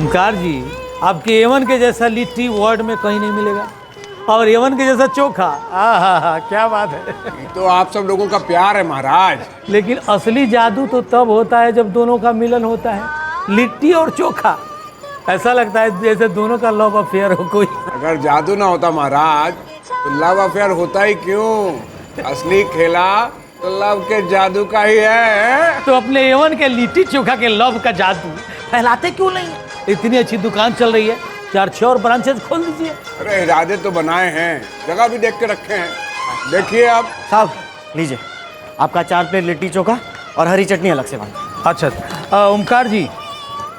ओमकार जी, आपके एवन के जैसा लिट्टी वर्ल्ड में कहीं नहीं मिलेगा, और एवन के जैसा चोखा, हा, क्या बात है। तो आप सब लोगों का प्यार है महाराज। लेकिन असली जादू तो तब होता है जब दोनों का मिलन होता है, लिट्टी और चोखा। ऐसा लगता है जैसे दोनों का लव अफेयर हो कोई। अगर जादू ना होता महाराज तो लव अफेयर होता ही क्यों? असली खेला तो लव के जादू का ही है। तो अपने एवन के लिट्टी चोखा के लव का जादू फैलाते क्यों नहीं? इतनी अच्छी दुकान चल रही है, 4-6 और ब्रांचेस खोल दीजिए। अरे इरादे तो बनाए हैं, जगह भी देख के रखे हैं। देखिए आप साहब, लीजिए आपका 4 प्लेट लिट्टी चोखा और हरी चटनी अलग से मांगे। अच्छा ओमकार जी,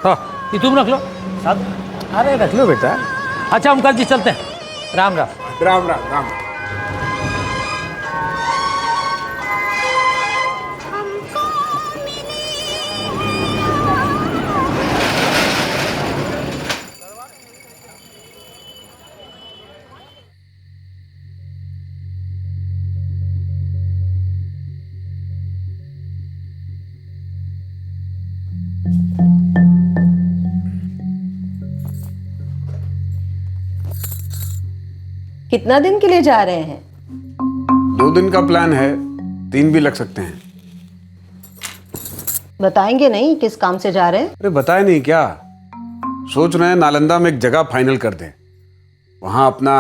हाँ ये तुम रख लो साहब। अरे रख लो बेटा। अच्छा ओमकार जी चलते हैं, राम राम। राम राम राम। कितना दिन के लिए जा रहे हैं? 2 दिन का प्लान है, 3 भी लग सकते हैं। बताएंगे नहीं किस काम से जा रहे हैं? अरे बताए नहीं क्या? सोच रहे हैं नालंदा में एक जगह फाइनल कर दें, वहां अपना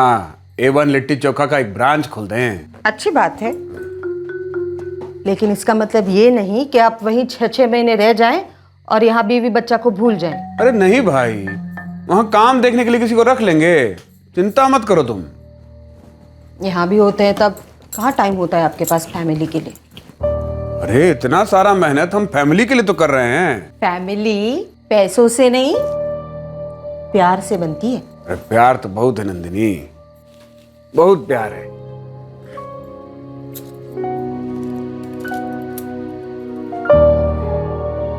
A1 लिट्टी चोखा का एक ब्रांच खोल दें। अच्छी बात है, लेकिन इसका मतलब ये नहीं कि आप वहीं 6-6 महीने रह जाएं और यहाँ बीवी बच्चा को भूल जाएं। अरे नहीं भाई, वहां काम देखने के लिए किसी को रख लेंगे, चिंता मत करो तुम। यहाँ भी होते हैं तब कहाँ टाइम होता है आपके पास फैमिली के लिए? अरे इतना सारा मेहनत हम फैमिली के लिए तो कर रहे हैं। फैमिली पैसों से नहीं, प्यार से बनती है। अरे प्यार तो बहुत है नंदिनी, बहुत प्यार है।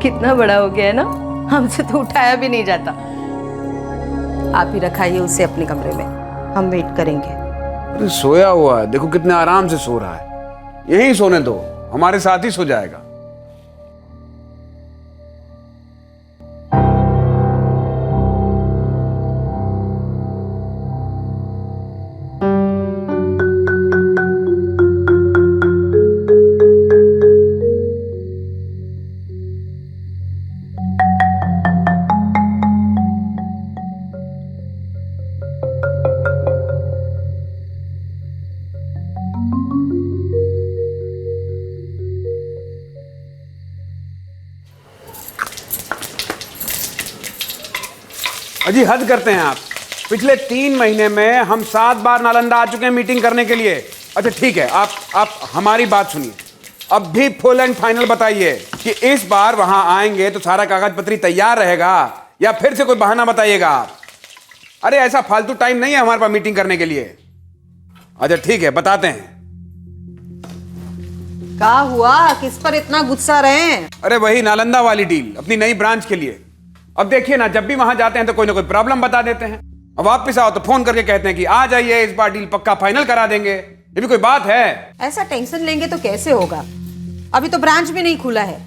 कितना बड़ा हो गया है ना, हमसे तो उठाया भी नहीं जाता। आप ही रखाइए उसे अपने कमरे में, हम वेट करेंगे। अरे सोया हुआ है, देखो कितने आराम से सो रहा है। यहीं सोने दो, हमारे साथ ही सो जाएगा। अजी हद करते हैं आप। पिछले 3 महीने में हम 7 बार नालंदा आ चुके हैं मीटिंग करने के लिए। अच्छा ठीक है, आप हमारी बात सुनिए। अब भी फुल एंड फाइनल बताइए कि इस बार वहां आएंगे तो सारा कागज पत्री तैयार रहेगा या फिर से कोई बहाना बताइएगा आप। अरे ऐसा फालतू टाइम नहीं है हमारे पास मीटिंग करने के लिए। अच्छा ठीक है, बताते हैं। क्या हुआ, किस पर इतना गुस्सा रहे हैं? अरे वही नालंदा वाली डील, अपनी नई ब्रांच के लिए। अब देखिए ना, जब भी वहां जाते हैं तो कोई ना कोई प्रॉब्लम बता देते हैं। अब वापस आओ तो फोन करके कहते हैं कि आ जाइए, इस बार डील पक्का फाइनल करा देंगे। ये भी कोई बात है? ऐसा टेंशन लेंगे तो कैसे होगा? अभी तो ब्रांच भी नहीं खुला है,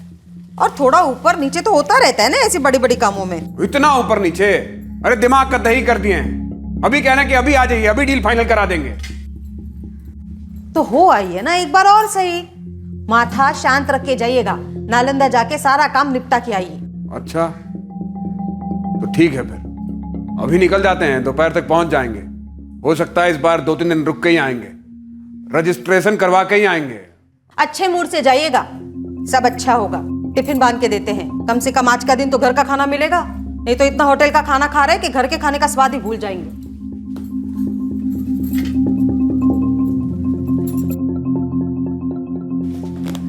और थोड़ा ऊपर नीचे तो होता रहता है ना ऐसी बड़ी बड़ी कामों में। इतना ऊपर नीचे? अरे दिमाग का दही कर दिए हैं। अभी कहना कि अभी आ जाइए, अभी डील फाइनल करा देंगे। तो हो आइए ना एक बार और सही। माथा शांत रख के जाइएगा, नालंदा जाके सारा काम निपटा के आइए। अच्छा तो ठीक है, फिर अभी निकल जाते हैं, दोपहर तक पहुंच जाएंगे। हो सकता है इस बार 2-3 दिन रुक के ही आएंगे, रजिस्ट्रेशन करवा के ही आएंगे। अच्छे मूड से जाइएगा, सब अच्छा होगा। टिफिन बांध के देते हैं, कम से कम आज का दिन तो घर का खाना मिलेगा। नहीं तो इतना होटल का खाना खा रहे हैं कि घर के खाने का स्वाद ही भूल जाएंगे।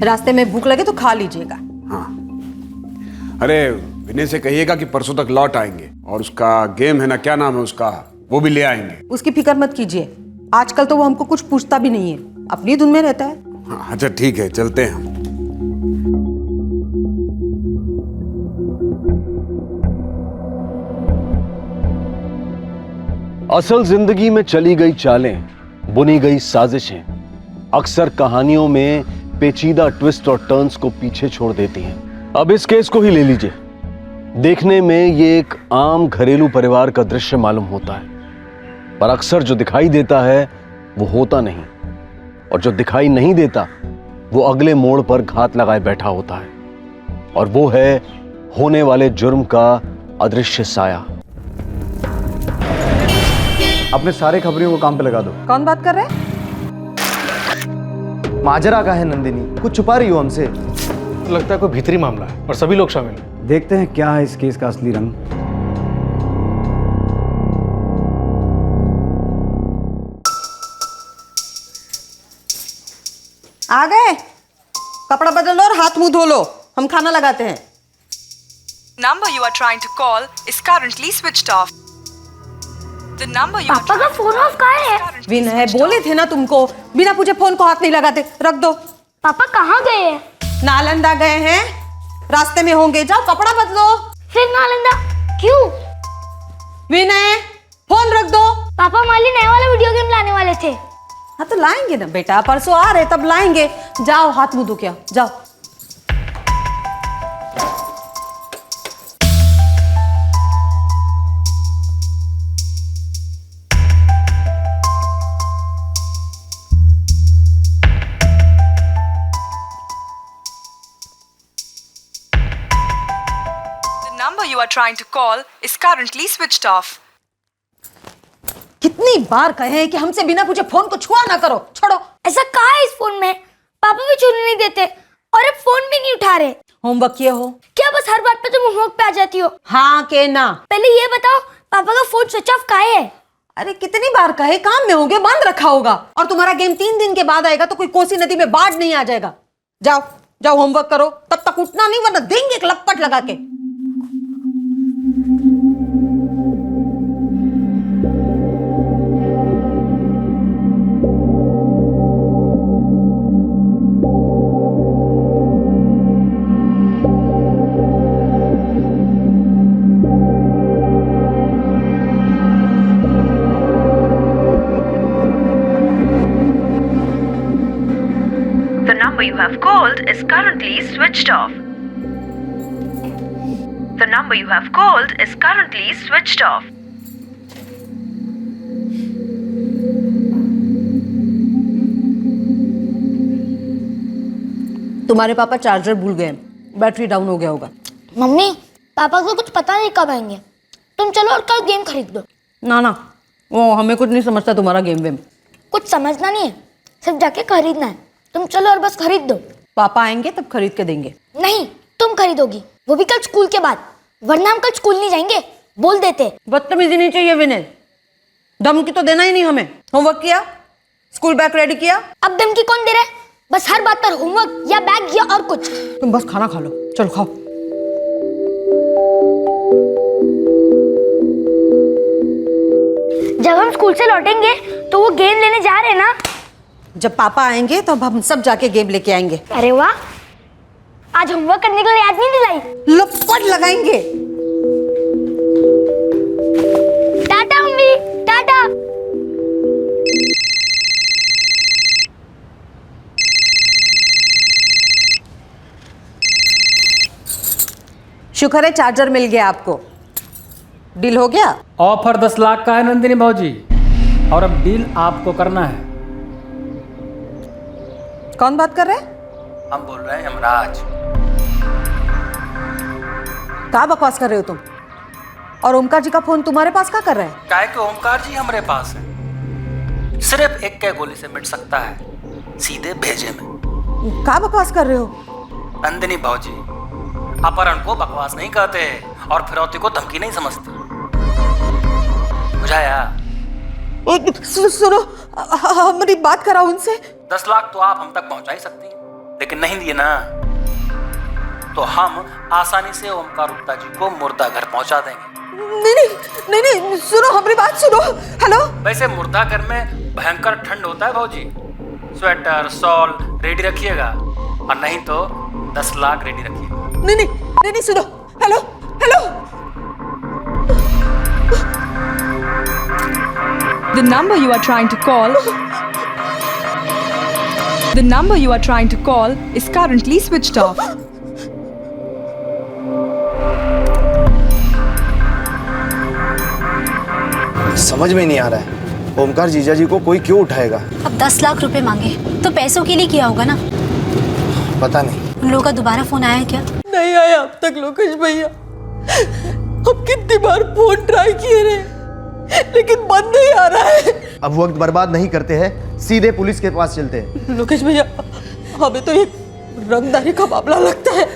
रास्ते में भूख लगे तो खा लीजिएगा। हाँ, अरे विनय से कहिएगा कि परसों तक लौट आएंगे, और उसका गेम है ना, क्या नाम है उसका, वो भी ले आएंगे। उसकी फिक्र मत कीजिए, आजकल तो वो हमको कुछ पूछता भी नहीं है, अपनी धुन में रहता है। हाँ, अच्छा ठीक है, चलते हैं हम। असल जिंदगी में चली गई चालें, बुनी गई साजिशें अक्सर कहानियों में पेचीदा ट्विस्ट और टर्न्स को पीछे छोड़ देती हैं। अब इस केस को ही ले लीजिए, देखने में ये एक आम घरेलू परिवार का दृश्य मालूम होता है, पर अक्सर जो दिखाई देता है वो होता नहीं, और जो दिखाई नहीं देता वो अगले मोड़ पर घात लगाए बैठा होता है, और वो है होने वाले जुर्म का अदृश्य साया। अपने सारे खबरियों को काम पे लगा दो। कौन बात कर रहे हैं? माजरा का है नंदिनी, कुछ छुपा रही हो हमसे। लगता है कोई भीतरी मामला है और सभी लोग शामिल हैं। देखते हैं क्या है इस केस का असली रंग। आ गए? कपड़ा बदल लो और हाथ मुंह धो लो, हम खाना लगाते हैं। Number you are trying to call is currently switched off. The number you are पापा का फोन ऑफ कहाँ है? विनय, बोले थे ना तुमको, बिना पूछे फोन को हाथ नहीं लगाते। रख दो। पापा कहाँ गए हैं? नालंदा गए हैं, रास्ते में होंगे। जाओ कपड़ा बदलो। फिर नालंदा क्यों? विनय, फोन रख दो। पापा माली नए वाला वीडियो गेम लाने वाले थे। हाँ तो लाएंगे ना बेटा, परसों आ रहे तब लाएंगे। जाओ हाथ मुंह धो के आओ, जाओ। The number you are trying to call is currently switched off. कितनी बार कहे कि हमसे बिना पूछे फोन को छुआ ना करो। छोड़ो। ऐसा कहाँ है इस फोन में? पापा भी छूने नहीं देते और अब फोन भी नहीं उठा रहे। होमवर्क किए हो? क्या बस हर बात पे तुम होमवर्क पे आ जाती हो? हाँ के ना? पहले ये बताओ पापा का फोन स्विच ऑफ कहाँ है? अरे कितनी बार कहे, काम में होंगे, बंद रखा होगा। और तुम्हारा गेम 3 दिन के बाद आएगा तो कोई कोसी नदी में बाढ़ नहीं आ जाएगा। जाओ जाओ होमवर्क करो, तब तक उठना नहीं वरना देंगे एक लपट लगा के। The number you have called is currently switched off. The number you have called is currently switched off. तुम्हारे पापा चार्जर भूल गए, बैटरी डाउन हो गया होगा। मम्मी पापा को कुछ पता नहीं कब आएंगे, तुम चलो और कल गेम खरीद दो। ना ना, वो हमें कुछ नहीं समझता तुम्हारा गेम वेम। कुछ समझना नहीं है, सिर्फ जाके खरीदना है। तुम चलो और बस खरीद दो। पापा आएंगे तब खरीद के देंगे। नहीं, तुम खरीदोगी, वो भी कल स्कूल के बाद, वरना हम कल स्कूल नहीं जाएंगे, बोल देते। बदतमीजी नहीं चाहिए विनय, धमकी तो देना ही नहीं हमें। होमवर्क किया, स्कूल बैग रेडी किया? अब धमकी कौन दे रहा है? बस हर बात पर होमवर्क या बैग या और कुछ। तुम बस खाना खा लो, चलो खाओ। जब हम स्कूल से लौटेंगे तो वो गेम लेने जा रहे हैं ना? जब पापा आएंगे तो हम सब जाके गेम लेके आएंगे। अरे वाह, आज होमवर्क करने के लिए याद नहीं दिलाई? लपट लगाएंगे। टाटा मम्मी, टाटा। शुक्र है चार्जर मिल गया आपको। डील हो गया? ऑफर 10 लाख का है नंदिनी भाजी, और अब डील आपको करना है। कौन बात कर रहे हैं? हम बोल रहे हैं यमराज। क्या बकवास कर रहे हो तुम? और ओमकार जी का फोन तुम्हारे पास क्या कर रहा है? काहे के ओमकार जी हमारे पास है, सिर्फ एक के गोली से मिट सकता है, सीधे भेजे में। क्या बकवास कर रहे हो? नंदिनी भाजी, अपहरण को बकवास नहीं कहते और फिरौती को धमकी नहीं समझते, बुझाया? सुनो, हमारी बात कराओ उनसे। 10 लाख तो आप हम तक पहुंचा ही सकती हैं, लेकिन नहीं दिए ना तो हम आसानी से ओमकार गुप्ता जी को मुर्दा घर पहुंचा देंगे। नहीं नहीं नहीं नहीं, सुनो हमारी बात सुनो। हेलो। वैसे मुर्दा घर में भयंकर ठंड होता है भाजी, स्वेटर शॉल रेडी रखिएगा, और नहीं तो 10 लाख रेडी रखिएगा। नहीं नहीं नहीं नहीं, सुनो। Hello hello. The number you are trying to call is currently switched off. समझ में नहीं आ रहा है, ओमकार जीजा जी को कोई क्यों उठाएगा? अब 10 लाख रुपए मांगे तो पैसों के लिए किया होगा ना। पता नहीं। उन लोगों का दोबारा फोन आया है क्या? नहीं आया अब तक लोकेश भैया। अब कितनी बार फोन ट्राई किए रहे लेकिन बंद नहीं आ रहा है। अब वक्त बर्बाद नहीं करते हैं, सीधे पुलिस के पास चलते हैं। लोकेश भैया हमें तो ये रंगदारी का मामला लगता है।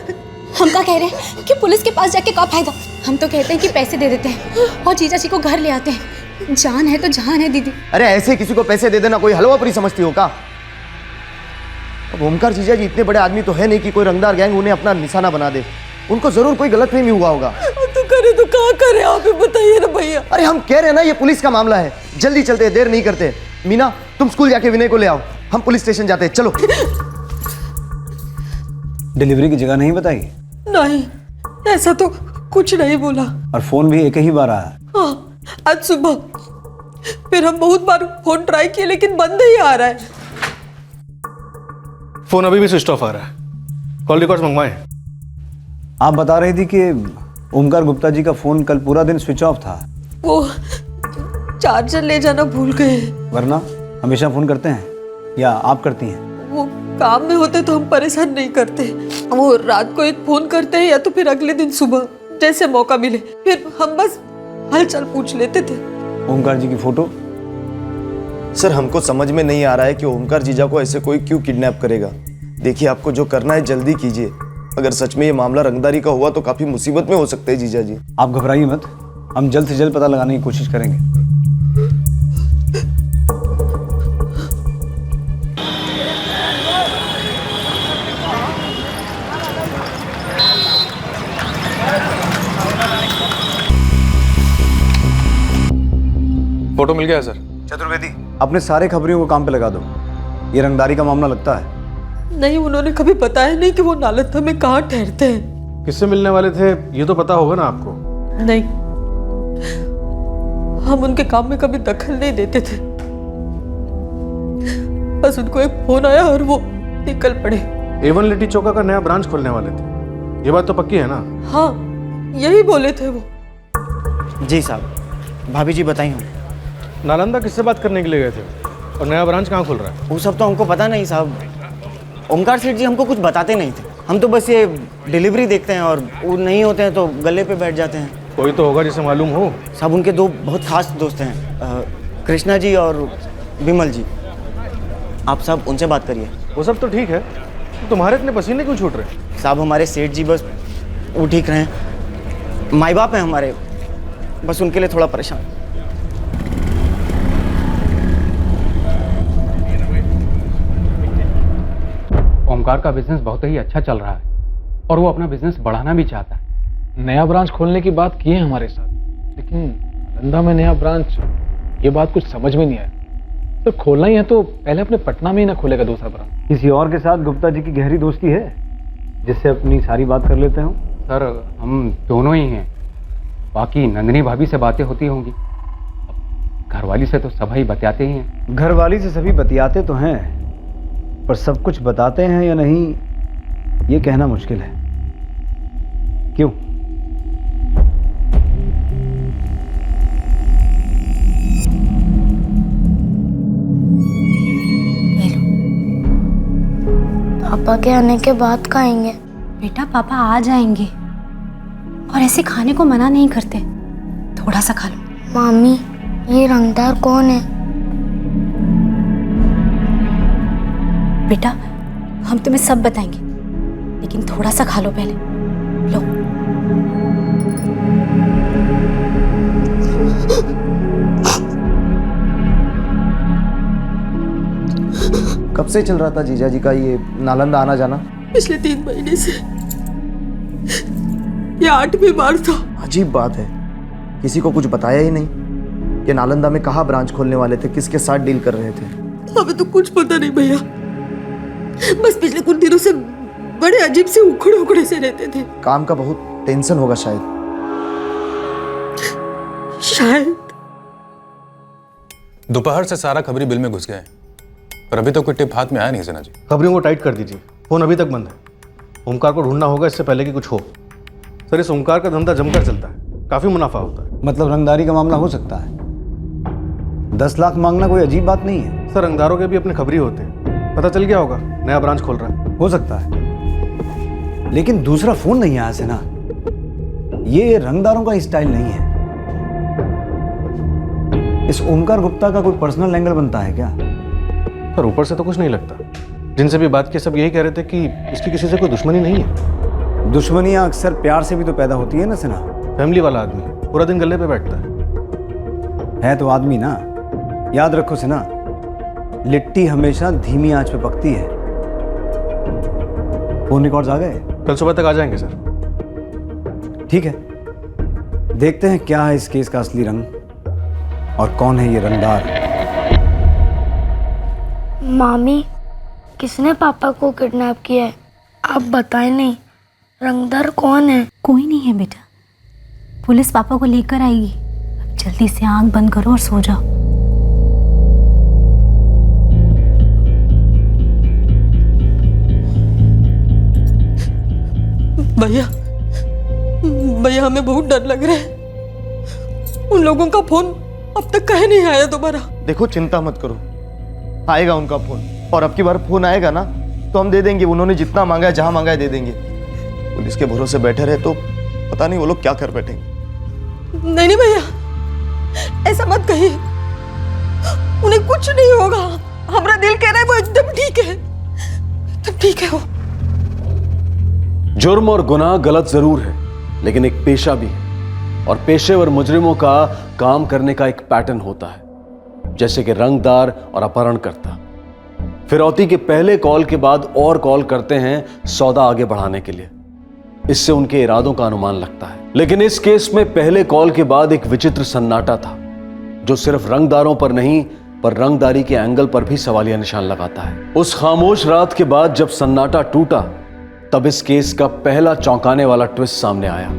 हम क्या कह रहे हैं कि पुलिस के पास जाके क्या फायदा। हम तो कहते हैं कि पैसे दे देते हैं और जीजा जी को घर ले आते हैं। जान है तो जान है दीदी। अरे ऐसे किसी को पैसे दे देना कोई हलवा पूरी समझती हो का? अब ओमकार जीजा जी इतने बड़े आदमी तो है नहीं कि कोई रंगदार गैंग उन्हें अपना निशाना बना दे। उनको जरूर कोई गलतफहमी हुआ होगा। तो करे तो क्या करे आप ही बताइए ना भैया। अरे हम कह रहे हैं ना ये पुलिस का मामला है, जल्दी चलते हैं, देर नहीं करते। मीना तुम स्कूल जाके विनय को ले आओ, हम पुलिस स्टेशन जाते हैं। चलो। डिलीवरी की जगह नहीं बताई? नहीं ऐसा तो कुछ नहीं बोला। और फोन भी एक ही बार आया? हाँ आज सुबह। फिर हम बहुत बार फोन ट्राई किए लेकिन बंद ही आ रहा है। फोन अभी भी स्विच ऑफ आ रहा है। कॉल रिकॉर्ड्स मंगवाएं। आप बता रही थी कि ओमकार गुप्ता जी का फोन कल पूरा दिन स्विच ऑफ था। वो चार्जर ले जाना भूल गए। वरना हमेशा फोन करते हैं या आप करती हैं? वो काम में होते तो हम परेशान नहीं करते। वो रात को एक फोन करते हैं या तो फिर अगले दिन सुबह जैसे मौका मिले। फिर हम बस हालचाल पूछ लेते थे। ओमकार जी की फोटो? सर हमको समझ में नहीं आ रहा है कि ओमकार जीजा को ऐसे कोई क्यों किडनैप करेगा। देखिए आपको जो करना है जल्दी कीजिए। अगर सच में ये मामला रंगदारी का हुआ तो काफी मुसीबत में हो सकते हैं जीजा जी। आप घबराइए मत, हम जल्द से जल्द पता लगाने की कोशिश करेंगे। फोटो मिल गया है सर। चतुर्वेदी अपने सारे खबरियों को काम पे लगा दो, ये रंगदारी का मामला लगता है। नहीं उन्होंने कभी बताया नहीं कि वो नालंदा में कहाँ ठहरते हैं। किससे मिलने वाले थे ये तो पता होगा ना आपको? नहीं हम उनके काम में कभी दखल नहीं देते थे। बस उनको एक फोन आया और वो निकल पड़े। A1 लिट्टी चौका का नया ब्रांच खोलने वाले थे, ये बात तो पक्की है ना? हाँ यही बोले थे वो। जी साहब। भाभी जी बताइए। नालंदा किससे बात करने के लिए गए थे और नया ब्रांच कहाँ खुल रहा है? वो सब तो हमको पता नहीं साहब। ओमकार सेठ जी हमको कुछ बताते नहीं थे। हम तो बस ये डिलीवरी देखते हैं और वो नहीं होते हैं तो गले पे बैठ जाते हैं। कोई तो होगा जिसे मालूम हो। साहब उनके दो बहुत खास दोस्त हैं, कृष्णा जी और विमल जी। आप साहब उनसे बात करिए। वो सब तो ठीक है, तुम्हारे इतने पसीने क्यों छूट रहे? साहब हमारे सेठ जी बस वो ठीक रहे, माई बाप हैं हमारे, बस उनके लिए थोड़ा परेशान। ओमकार का बिजनेस बहुत ही अच्छा चल रहा है और वो अपना बिजनेस बढ़ाना भी चाहता है। नया ब्रांच खोलने की बात की है हमारे साथ, लेकिन नालंदा में नया ब्रांच, ये बात कुछ समझ में नहीं आया। तो खोलना ही है तो पहले अपने पटना में ही ना खोलेगा दूसरा ब्रांच? किसी और के साथ गुप्ता जी की गहरी दोस्ती है जिससे अपनी सारी बात कर लेते हो? सर हम दोनों ही हैं, बाकी नंदिनी भाभी से बातें होती होंगी। घरवाली से तो सभी बतियाते ही हैं। घरवाली से सभी बतियाते तो हैं, पर सब कुछ बताते हैं या नहीं ये कहना मुश्किल है। क्यों? पापा के आने के बाद खाएंगे। बेटा पापा आ जाएंगे और ऐसे खाने को मना नहीं करते, थोड़ा सा खा लो। मामी ये रंगदार कौन है? बेटा हम तुम्हें सब बताएंगे, लेकिन थोड़ा सा खा लो पहले। लो। कब से चल रहा था जीजा जी का ये नालंदा आना जाना? पिछले 3 महीने से। ये 8वीं बार था। अजीब बात है, किसी को कुछ बताया ही नहीं कि नालंदा में कहाँ ब्रांच खोलने वाले थे, किसके साथ डील कर रहे थे। हमें तो कुछ पता नहीं भैया, बस पिछले कुछ दिनों से बड़े अजीब से उखड़े उखड़े से रहते थे। काम का बहुत टेंशन होगा शायद। दोपहर से सारा खबरी बिल में घुस गए, पर अभी तो कोई टिप हाथ में आया नहीं। सिन्हा जी खबरियों को टाइट कर दीजिए, फोन अभी तक बंद है। ओमकार को ढूंढना होगा इससे पहले कि कुछ हो। सर इस ओमकार का धंधा जमकर चलता है, काफी मुनाफा होता है। मतलब रंगदारी का मामला हो सकता है? 10 लाख मांगना कोई अजीब बात नहीं है। सर रंगदारों के भी अपने खबरी होते हैं, पता चल गया होगा नया ब्रांच खोल रहा है। हो सकता है, लेकिन दूसरा फोन नहीं आया से ना। ये रंगदारों का स्टाइल नहीं है। इस ओमकार गुप्ता का कोई पर्सनल एंगल बनता है क्या? सर ऊपर से तो कुछ नहीं लगता, जिनसे भी बात की सब यही कह रहे थे कि इसकी किसी से कोई दुश्मनी नहीं है। दुश्मनियां अक्सर प्यार से भी तो पैदा होती है ना सिन्हा। फैमिली वाला आदमी है, पूरा दिन गले पे बैठता है तो आदमी ना। याद रखो सिन्हा, लिट्टी हमेशा धीमी आंच पे पकती है। फोन रिकॉर्ड्स आ गए? कल सुबह तक आ जाएंगे सर। ठीक है, देखते हैं क्या है इस केस का असली रंग और कौन है ये रंगदार। मामी, किसने पापा को किडनैप किया है? आप बताएं नहीं, रंगदार कौन है? कोई नहीं है बेटा, पुलिस पापा को लेकर आएगी। अब जल्दी से आंख बंद करो और सो जाओ। भैया, भैया हमें बहुत डर लग रहा है। उन लोगों का फोन अब तक कहीं नहीं आया दोबारा। देखो चिंता मत करो, आएगा उनका फोन, और अब की बार फोन आएगा ना तो हम दे देंगे। उन्होंने जितना मांगा है, जहां मांगा है दे देंगे। पुलिस के भरोसे बैठे रहे तो पता नहीं वो लोग क्या कर बैठेंगे। नहीं नहीं भैया, ऐसा मत कहिए, उन्हें कुछ नहीं होगा। हमारा दिल कह रहा है वो एकदम ठीक है, एकदम ठीक है वो। जुर्म और गुनाह गलत जरूर है, लेकिन एक पेशा भी है, और पेशेवर मुजरिमों का काम करने का एक पैटर्न होता है, जैसे कि रंगदार और अपहरणकर्ता फिरौती के पहले कॉल के बाद और कॉल करते हैं सौदा आगे बढ़ाने के लिए। इससे उनके इरादों का अनुमान लगता है। लेकिन इस केस में पहले कॉल के बाद एक विचित्र सन्नाटा था, जो सिर्फ रंगदारों पर नहीं पर रंगदारी के एंगल पर भी सवालिया निशान लगाता है। उस खामोश रात के बाद जब सन्नाटा टूटा, तब इस केस का पहला चौंकाने वाला ट्विस्ट सामने आया।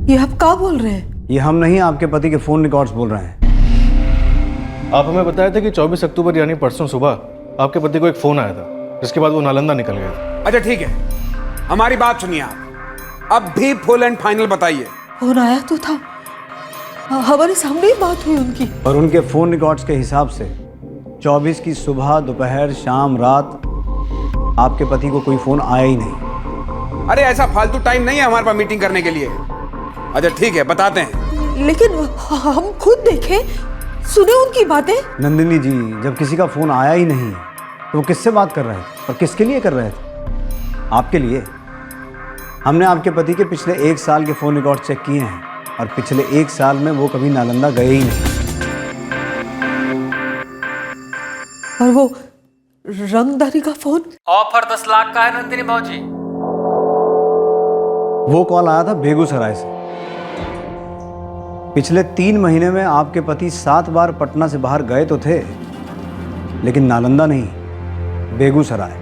ये आप क्या बोल रहे हैं? ये हम नहीं, आपके पति के फोन रिकॉर्ड्स बोल रहे हैं। आप हमें बताए थे कि 24 अक्टूबर यानी परसों सुबह आपके पति को एक फोन आया था, जिसके बाद वो नालंदा निकल गए थे। अच्छा ठीक है, हमारी बात सुनिए आप। अब भी फुल एंड फाइनल बताइए। फोन आया तो था, हमारे सामने ही बात हुई उनकी। और उनके फोन रिकॉर्ड्स के हिसाब से 24 की सुबह, दोपहर, शाम, रात आपके पति को कोई फोन आया ही नहीं। अरे ऐसा फालतू टाइम नहीं है हमारे पास मीटिंग करने के लिए। अच्छा ठीक है, बताते हैं। लेकिन हम खुद देखे, सुने उनकी बातें। नंदिनी जी, जब किसी का फोन आया ही नहीं तो वो किससे बात कर रहे थे और किसके लिए कर रहे थे? आपके लिए। हमने आपके पति के पिछले 1 साल के फोन रिकॉर्ड चेक किए हैं, और पिछले 1 साल में वो कभी नालंदा गए ही नहीं। और वो रंगदारी का फोन? ऑफर 10 लाख का है नंदिनी भाजी। वो कॉल आया था बेगूसराय से। पिछले 3 महीने में आपके पति 7 बार पटना से बाहर गए तो थे, लेकिन नालंदा नहीं, बेगूसराय।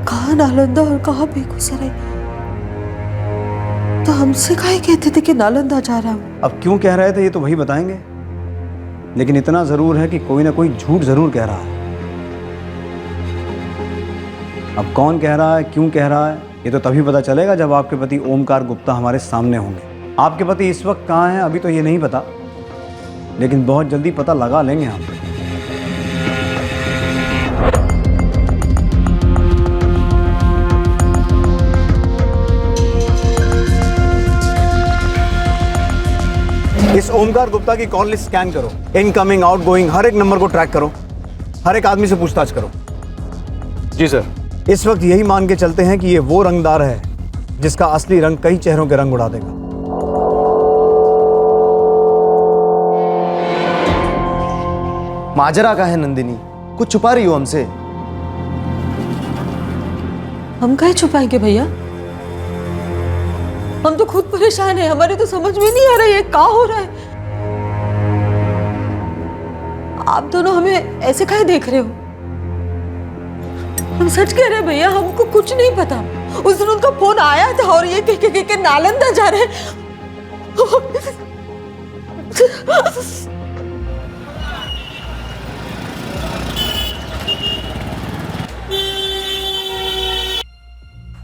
कहाँ नालंदा और कहाँ बेगूसराय? तो हमसे काहे कहते थे कि नालंदा जा रहा हूँ? अब क्यों कह रहे थे ये तो वही बताएंगे, लेकिन इतना जरूर है कि कोई ना कोई झूठ जरूर कह रहा है। अब कौन कह रहा है, क्यों कह रहा है, ये तो तभी पता चलेगा जब आपके पति ओमकार गुप्ता हमारे सामने होंगे। आपके पति इस वक्त कहाँ हैं अभी तो ये नहीं पता, लेकिन बहुत जल्दी पता लगा लेंगे हम। इस ओमकार गुप्ता की कॉल लिस्ट स्कैन करो, इनकमिंग, आउटगोइंग हर एक नंबर को ट्रैक करो, हर एक आदमी से पूछताछ करो। जी सर। इस वक्त यही मान के चलते हैं कि ये वो रंगदार है जिसका असली रंग कई चेहरों के रंग उड़ा देगा। माजरा का है नंदिनी, कुछ छुपा रही हो हमसे। हम काहे छुपाएंगे भैया? हम तो खुद परेशान है, हमारे तो समझ में नहीं आ रहा है क्या हो रहा है। आप दोनों हमें ऐसे काहे देख रहे हो? हम सच कह रहे हैं भैया, हमको कुछ नहीं पता। उस दिन उनका फोन आया था और ये के नालंदा जा रहे हैं।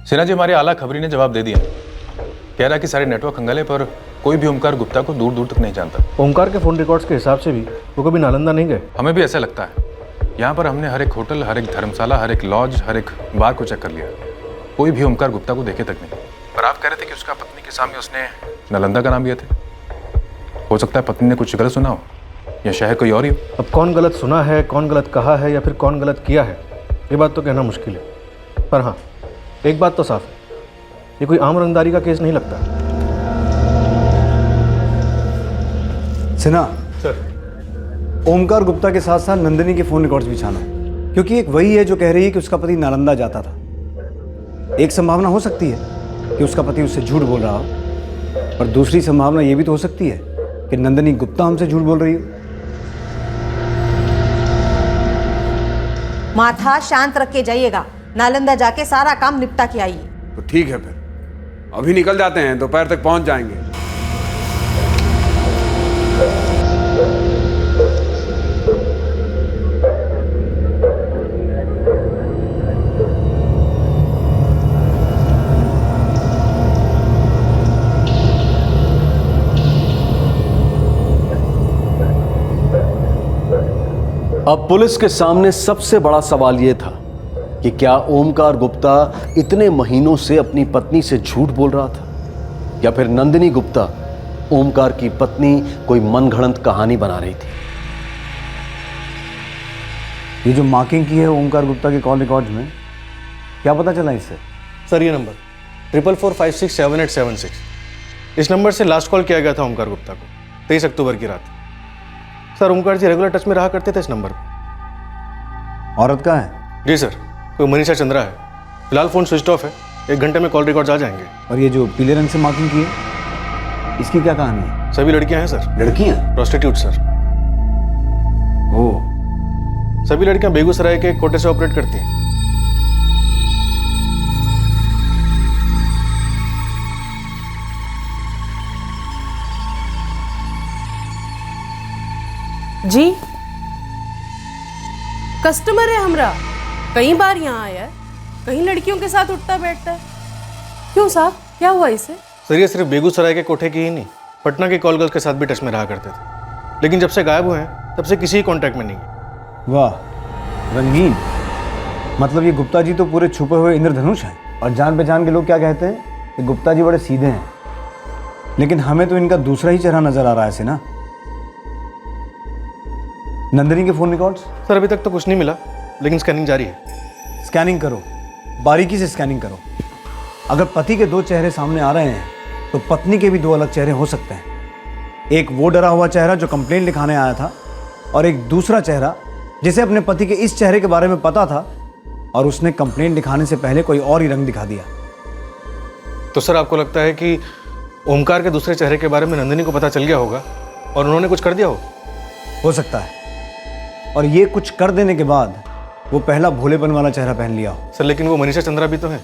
सिन्हा जी, हमारी आला खबरी ने जवाब दे दिया। कह रहा कि सारे नेटवर्क खंगाले पर कोई भी ओमकार गुप्ता को दूर दूर तक नहीं जानता। ओमकार के फोन रिकॉर्ड्स के हिसाब से भी वो कभी नालंदा नहीं गए। हमें भी ऐसा लगता है। यहाँ पर हमने हर एक होटल, हर एक धर्मशाला, हर एक लॉज, हर एक बार को चेक कर लिया, कोई भी ओमकार गुप्ता को देखे तक नहीं। पर आप कह रहे थे कि उसका पत्नी के सामने उसने नालंदा का नाम लिया थे। हो सकता है पत्नी ने कुछ गलत सुना हो या शायद कोई और ही हो। अब कौन गलत सुना है, कौन गलत कहा है या फिर कौन गलत किया है, ये बात तो कहना मुश्किल है। पर हाँ, एक बात तो साफ है, ये कोई आम रंगदारी का केस नहीं लगता। सिन्हा सर, ओमकार गुप्ता के साथ साथ नंदिनी के फोन रिकॉर्ड्स भी छाना, क्योंकि एक वही है जो कह रही है कि उसका पति नालंदा जाता था। एक संभावना हो सकती है कि उसका पति उससे झूठ बोल रहा हो, और दूसरी संभावना यह भी तो हो सकती है कि नंदिनी गुप्ता हमसे झूठ बोल रही हो। माथा शांत रख के जाइएगा, नालंदा जाके सारा काम निपटा के आइए। तो ठीक है, फिर अभी निकल जाते हैं, दोपहर तक पहुंच जाएंगे। अब पुलिस के सामने सबसे बड़ा सवाल यह था कि क्या ओमकार गुप्ता इतने महीनों से अपनी पत्नी से झूठ बोल रहा था, या फिर नंदिनी गुप्ता ओमकार की पत्नी कोई मनगढ़ंत कहानी बना रही थी। ये जो मार्किंग की है ओमकार गुप्ता के कॉल रिकॉर्ड्स में, क्या पता चला इससे? सर, ये नंबर 44467876, इस नंबर से लास्ट कॉल किया गया था ओमकार गुप्ता को 23 अक्टूबर की रात। सर, ओमकार जी रेगुलर टच में रहा करते थे इस नंबर पर। औरत का है? जी सर, कोई मनीषा चंद्रा है। फिलहाल फोन स्विच ऑफ है, 1 घंटे में कॉल रिकॉर्ड्स आ जाएंगे। और ये जो पीले रंग से मार्किंग की है, इसकी क्या कहानी है? सभी लड़कियां हैं सर। लड़कियां? Prostitute sir. ओह, सभी लड़कियां बेगूसराय के कोटे से ऑपरेट करती हैं। जी, कस्टमर है हमरा, कई बार यहाँ आया है, कई लड़कियों के साथ उठता बैठता है। क्यों साहब, क्या हुआ इसे? सर, ये सिर्फ बेगूसराय के कोठे की ही नहीं, पटना के कॉल गर्ल्स के साथ भी टच में रहा करते थे, लेकिन जब से गायब हुए हैं तब से किसी कांटेक्ट में नहीं है। वाह, रंगीन। मतलब ये गुप्ता जी तो पूरे छुपे हुए इंद्रधनुष हैं, और जान पहचान के लोग क्या कहते हैं कि गुप्ता जी बड़े सीधे हैं, लेकिन हमें तो इनका दूसरा ही चेहरा नजर आ रहा है ना। नंदिनी के फोन रिकॉर्ड्स? सर, अभी तक तो कुछ नहीं मिला, लेकिन स्कैनिंग जारी है। स्कैनिंग करो, बारीकी से स्कैनिंग करो। अगर पति के 2 चेहरे सामने आ रहे हैं तो पत्नी के भी 2 अलग चेहरे हो सकते हैं। एक वो डरा हुआ चेहरा जो कंप्लेंट लिखाने आया था, और एक दूसरा चेहरा जिसे अपने पति के इस चेहरे के बारे में पता था और उसने कंप्लेंट लिखाने से पहले कोई और ही रंग दिखा दिया। तो सर, आपको लगता है कि ओमकार के दूसरे चेहरे के बारे में नंदिनी को पता चल गया होगा और उन्होंने कुछ कर दिया हो सकता है, और ये कुछ कर देने के बाद वो पहला भोलेपन वाला चेहरा पहन लिया हो। सर, लेकिन वो मनीषा चंद्रा भी तो है,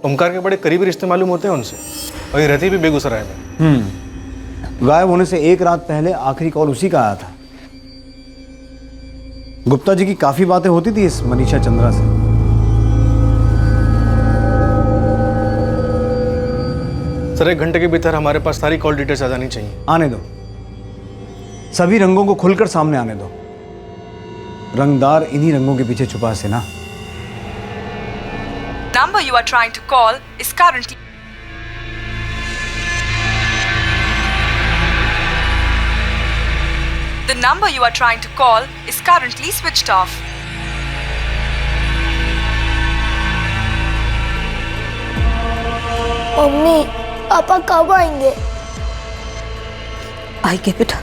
ओमकार के बड़े करीबी रिश्ते मालूम होते हैं उनसे, और ये रहती भी बेगूसराय में। गायब होने से 1 रात पहले आखिरी कॉल उसी का आया था। गुप्ता जी की काफी बातें होती थी इस मनीषा चंद्रा से। सर, 1 घंटे के भीतर हमारे पास सारी कॉल डिटेल्स आ जानी चाहिए। आने दो, सभी रंगों को खुलकर सामने आने दो। रंगदार इन्हीं रंगों के पीछे छुपा है ना। Number you are trying to call is currently The number you are trying to call is currently switched off. Mummy, पापा कब आएंगे? आएंगे बेटा,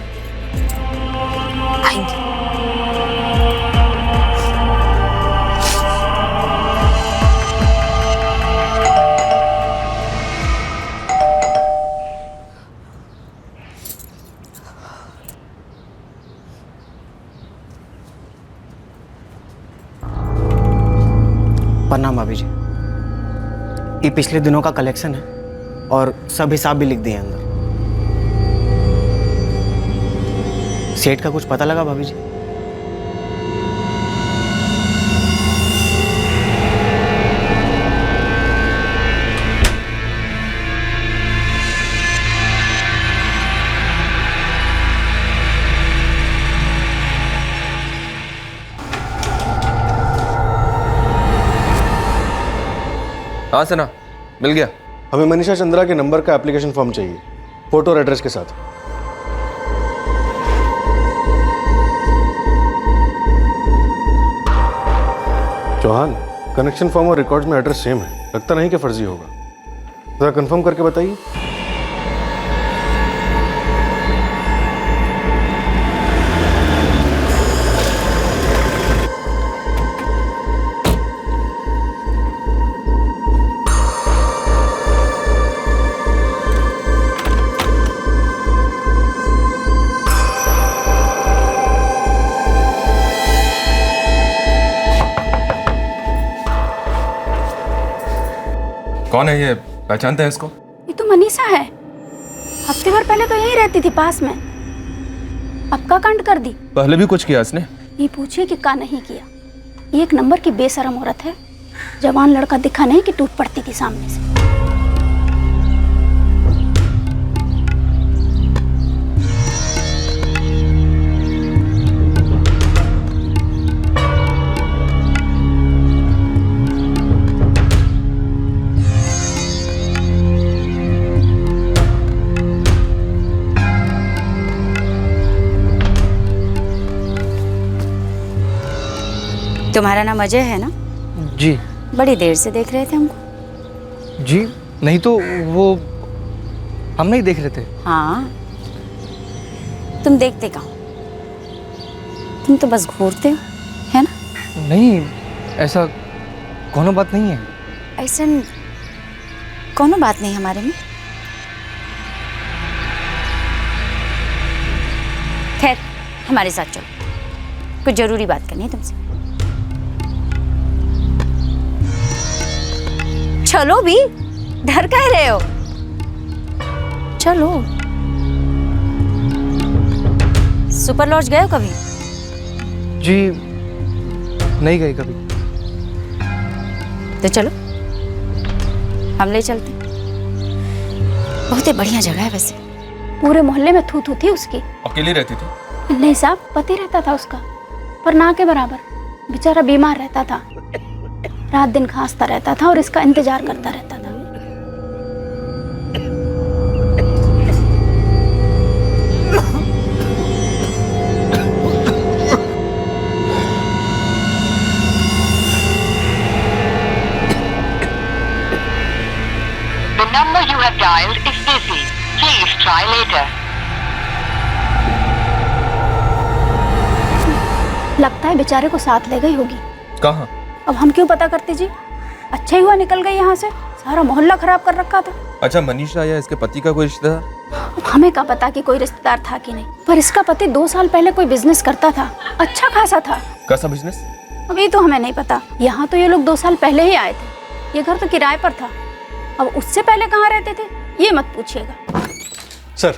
आएंगे। प्रणाम भाभी जी। ये पिछले दिनों का कलेक्शन है और सब हिसाब भी लिख दिए अंदर। सेठ का कुछ पता लगा भाभी जी? हाँ सना, मिल गया। हमें मनीषा चंद्रा के नंबर का एप्लीकेशन फॉर्म चाहिए, फोटो और एड्रेस के साथ। चौहान, कनेक्शन फॉर्म और रिकॉर्ड्स में एड्रेस सेम है, लगता नहीं कि फर्जी होगा। जरा कंफर्म करके बताइए। कौन है ये, पहचानते हैं इसको? ये तो मनीषा है। हफ्ते भर पहले तो यहीं रहती थी पास में, अब का कांड कर दी। पहले भी कुछ किया इसने? ये पूछिए कि का नहीं किया। ये एक नंबर की बेशरम औरत है। जवान लड़का दिखा नहीं कि टूट पड़ती थी सामने से। तुम्हारा नाम अजय है ना? जी। बड़ी देर से देख रहे थे हमको। जी नहीं तो वो हम नहीं देख रहे थे। हाँ, तुम देखते कहाँ? तुम तो बस घूरते हो, है ना? नहीं, ऐसा कोनो बात नहीं है। ऐसा कोनो बात नहीं हमारे में। खैर, हमारे साथ चलो, कुछ जरूरी बात करनी है तुमसे। चलो भी, डर काहे रहे हो? चलो। सुपर लॉज गए हो कभी? जी नहीं गए कभी। तो चलो, हम ले चलते। बहुत ही बढ़िया जगह है वैसे। पूरे मोहल्ले में थू थू थी उसकी। अकेली रहती थी? नहीं साहब, पति रहता था उसका, पर ना के बराबर। बेचारा बीमार रहता था, रात दिन खांसता रहता था और इसका इंतजार करता रहता था। The number you have dialed is busy. Please try later. लगता है बेचारे को साथ ले गई होगी। कहाँ? अब हम क्यों पता करते जी? अच्छा ही हुआ निकल गई यहाँ से, सारा मोहल्ला खराब कर रखा था। अच्छा, मनीषा या इसके पति का कोई रिश्तेदार? अब हमें क्या पता कि कोई रिश्तेदार था कि नहीं, पर इसका पति 2 साल पहले कोई बिजनेस करता था, अच्छा खासा था। कैसा बिजनेस? अभी तो हमें नहीं पता। यहाँ तो ये लोग 2 साल पहले ही आए थे। ये घर तो किराए पर था। अब उससे पहले कहाँ रहते थे ये मत पूछिएगा। सर,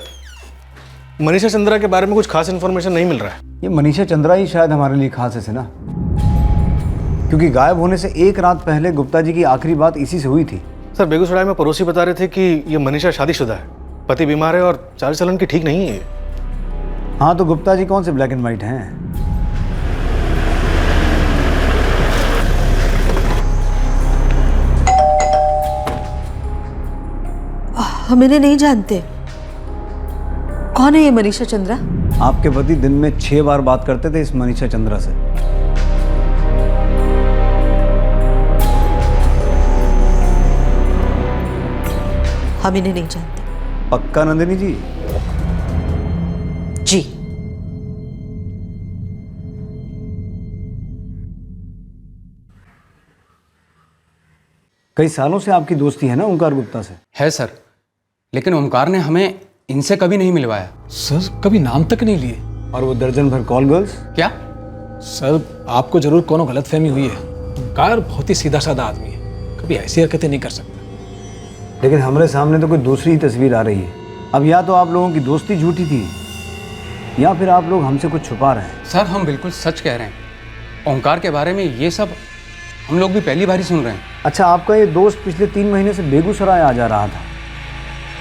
मनीषा चंद्रा के बारे में कुछ खास इन्फॉर्मेशन नहीं मिल रहा है। ये मनीषा चंद्रा ही शायद हमारे लिए खास है ना, क्योंकि गायब होने से एक रात पहले गुप्ता जी की आखिरी बात इसी से हुई थी। सर, बेगूसराय में पड़ोसी बता रहे थे कि ये मनीषा शादीशुदा है, पति बीमार है और चाल चलन की ठीक नहीं है। हाँ, तो गुप्ता जी कौन से ब्लैक एंड व्हाइट हैं? हम इन्हें नहीं जानते। कौन है ये मनीषा चंद्रा? आपके पति दिन में 6 बार बात करते थे इस मनीषा चंद्रा से। हम इन्हें नहीं जानते। पक्का नंदिनी जी? जी। कई सालों से आपकी दोस्ती है ना ओमकार गुप्ता से? है सर, लेकिन ओमकार ने हमें इनसे कभी नहीं मिलवाया। सर, कभी नाम तक नहीं लिए। और वो दर्जन भर कॉल गर्ल्स? क्या? सर, आपको जरूर कोनो गलतफहमी हुई है। ओमकार बहुत ही सीधा साधा आदमी है, कभी ऐसी हरकतें नहीं कर सकता। लेकिन हमारे सामने तो कोई दूसरी ही तस्वीर आ रही है। अब या तो आप लोगों की दोस्ती झूठी थी या फिर आप लोग हमसे कुछ छुपा रहे हैं। सर हम बिल्कुल सच कह रहे हैं। ओंकार के बारे में ये सब हम लोग भी पहली बार ही सुन रहे हैं। अच्छा, आपका ये दोस्त पिछले 3 महीने से बेगूसराय आ जा रहा था,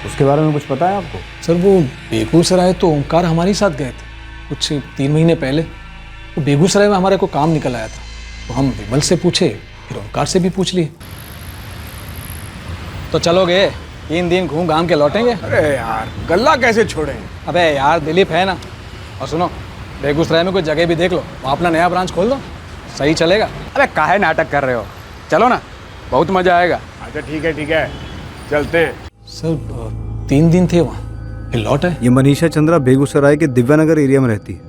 उसके बारे में कुछ पता है आपको? सर वो बेगूसराय तो ओमकार हमारे साथ गए थे कुछ 3 महीने पहले। वो बेगूसराय में हमारे को काम निकल आया था, तो हम विमल से पूछे, फिर ओमकार से भी पूछ लिए। तो चलोगे? 3 दिन घूम घाम के लौटेंगे। अरे यार गल्ला कैसे छोड़ें? अबे यार दिलीप है ना। और सुनो, बेगूसराय में कोई जगह भी देख लो, वहाँ अपना नया ब्रांच खोल दो, सही चलेगा। अरे काहे नाटक कर रहे हो, चलो ना, बहुत मजा आएगा। अच्छा ठीक है, चलते हैं। सर 3 दिन थे वहाँ, फिर लौट आए। ये मनीषा चंद्रा बेगूसराय के दिव्यानगर एरिया में रहती है।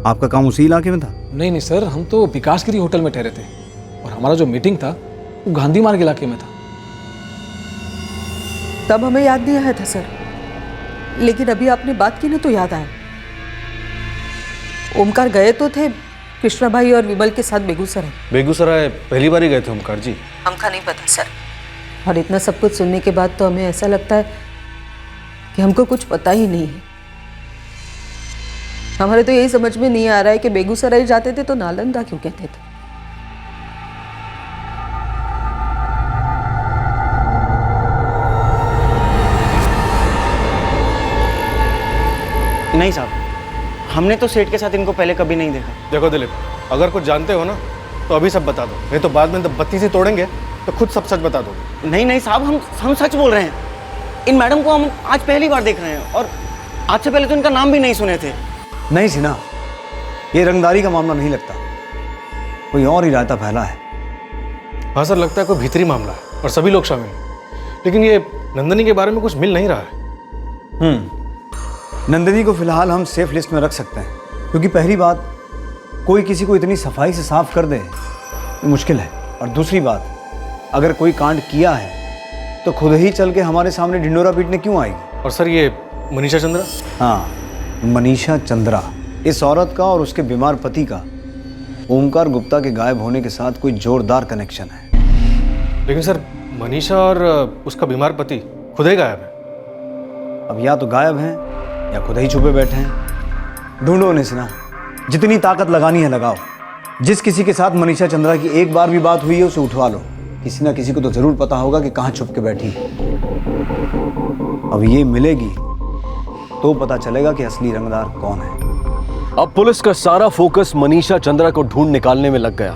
आपका काम उसी इलाके में था? नहीं सर, हम तो विकासगिरी होटल में ठहरे थे और हमारा जो मीटिंग था वो गांधी मार्ग इलाके में था। तब हमें याद नहीं आया था सर, लेकिन अभी आपने बात की ना तो याद आया। ओमकार गए तो थे कृष्णा भाई और विमल के साथ बेगूसराय। बेगूसराय पहली बार ही गए थे ओमकार जी? हमका नहीं पता सर, और इतना सब कुछ सुनने के बाद तो हमें ऐसा लगता है कि हमको कुछ पता ही नहीं है। हमारे तो यही समझ में नहीं आ रहा है कि बेगूसराय जाते थे तो नालंदा क्यों कहते थे। नहीं साहब, हमने तो सेठ के साथ इनको पहले कभी नहीं देखा। देखो दिलीप, अगर कुछ जानते हो ना तो अभी सब बता दो, नहीं तो बाद में जब बत्ती से तोड़ेंगे तो खुद सब सच बता दोगे। नहीं साहब, हम सच बोल रहे हैं। इन मैडम को हम आज पहली बार देख रहे हैं और आज से पहले तो इनका नाम भी नहीं सुने थे। नहीं सिन्हा, ये रंगदारी का मामला नहीं लगता, कोई और ही रायता फैला है। हाँ सर, लगता है कोई भीतरी मामला है और सभी लोग शामिल हैं, लेकिन ये नंदनी के बारे में कुछ मिल नहीं रहा है। नंदिनी को फिलहाल हम सेफ लिस्ट में रख सकते हैं, क्योंकि पहली बात, कोई किसी को इतनी सफाई से साफ कर दे ये मुश्किल है, और दूसरी बात, अगर कोई कांड किया है तो खुद ही चल के हमारे सामने ढिंडोरा पीटने क्यों आएगी? और सर ये मनीषा चंद्रा? हाँ, मनीषा चंद्रा, इस औरत का और उसके बीमार पति का ओमकार गुप्ता के गायब होने के साथ कोई जोरदार कनेक्शन है। लेकिन सर मनीषा और उसका बीमार पति खुद ही गायब है। अब या तो गायब हैं या खुद ही छुपे बैठे हैं। ढूंढो उन्हें सिन्हा, जितनी ताकत लगानी है लगाओ। जिस किसी के साथ मनीषा चंद्रा की एक बार भी बात हुई है उसे उठवा लो। किसी ना किसी को तो जरूर पता होगा कि कहाँ छुप के बैठी है। अब ये मिलेगी तो पता चलेगा कि असली रंगदार कौन है। अब पुलिस का सारा फोकस मनीषा चंद्रा को ढूंढ निकालने में लग गया,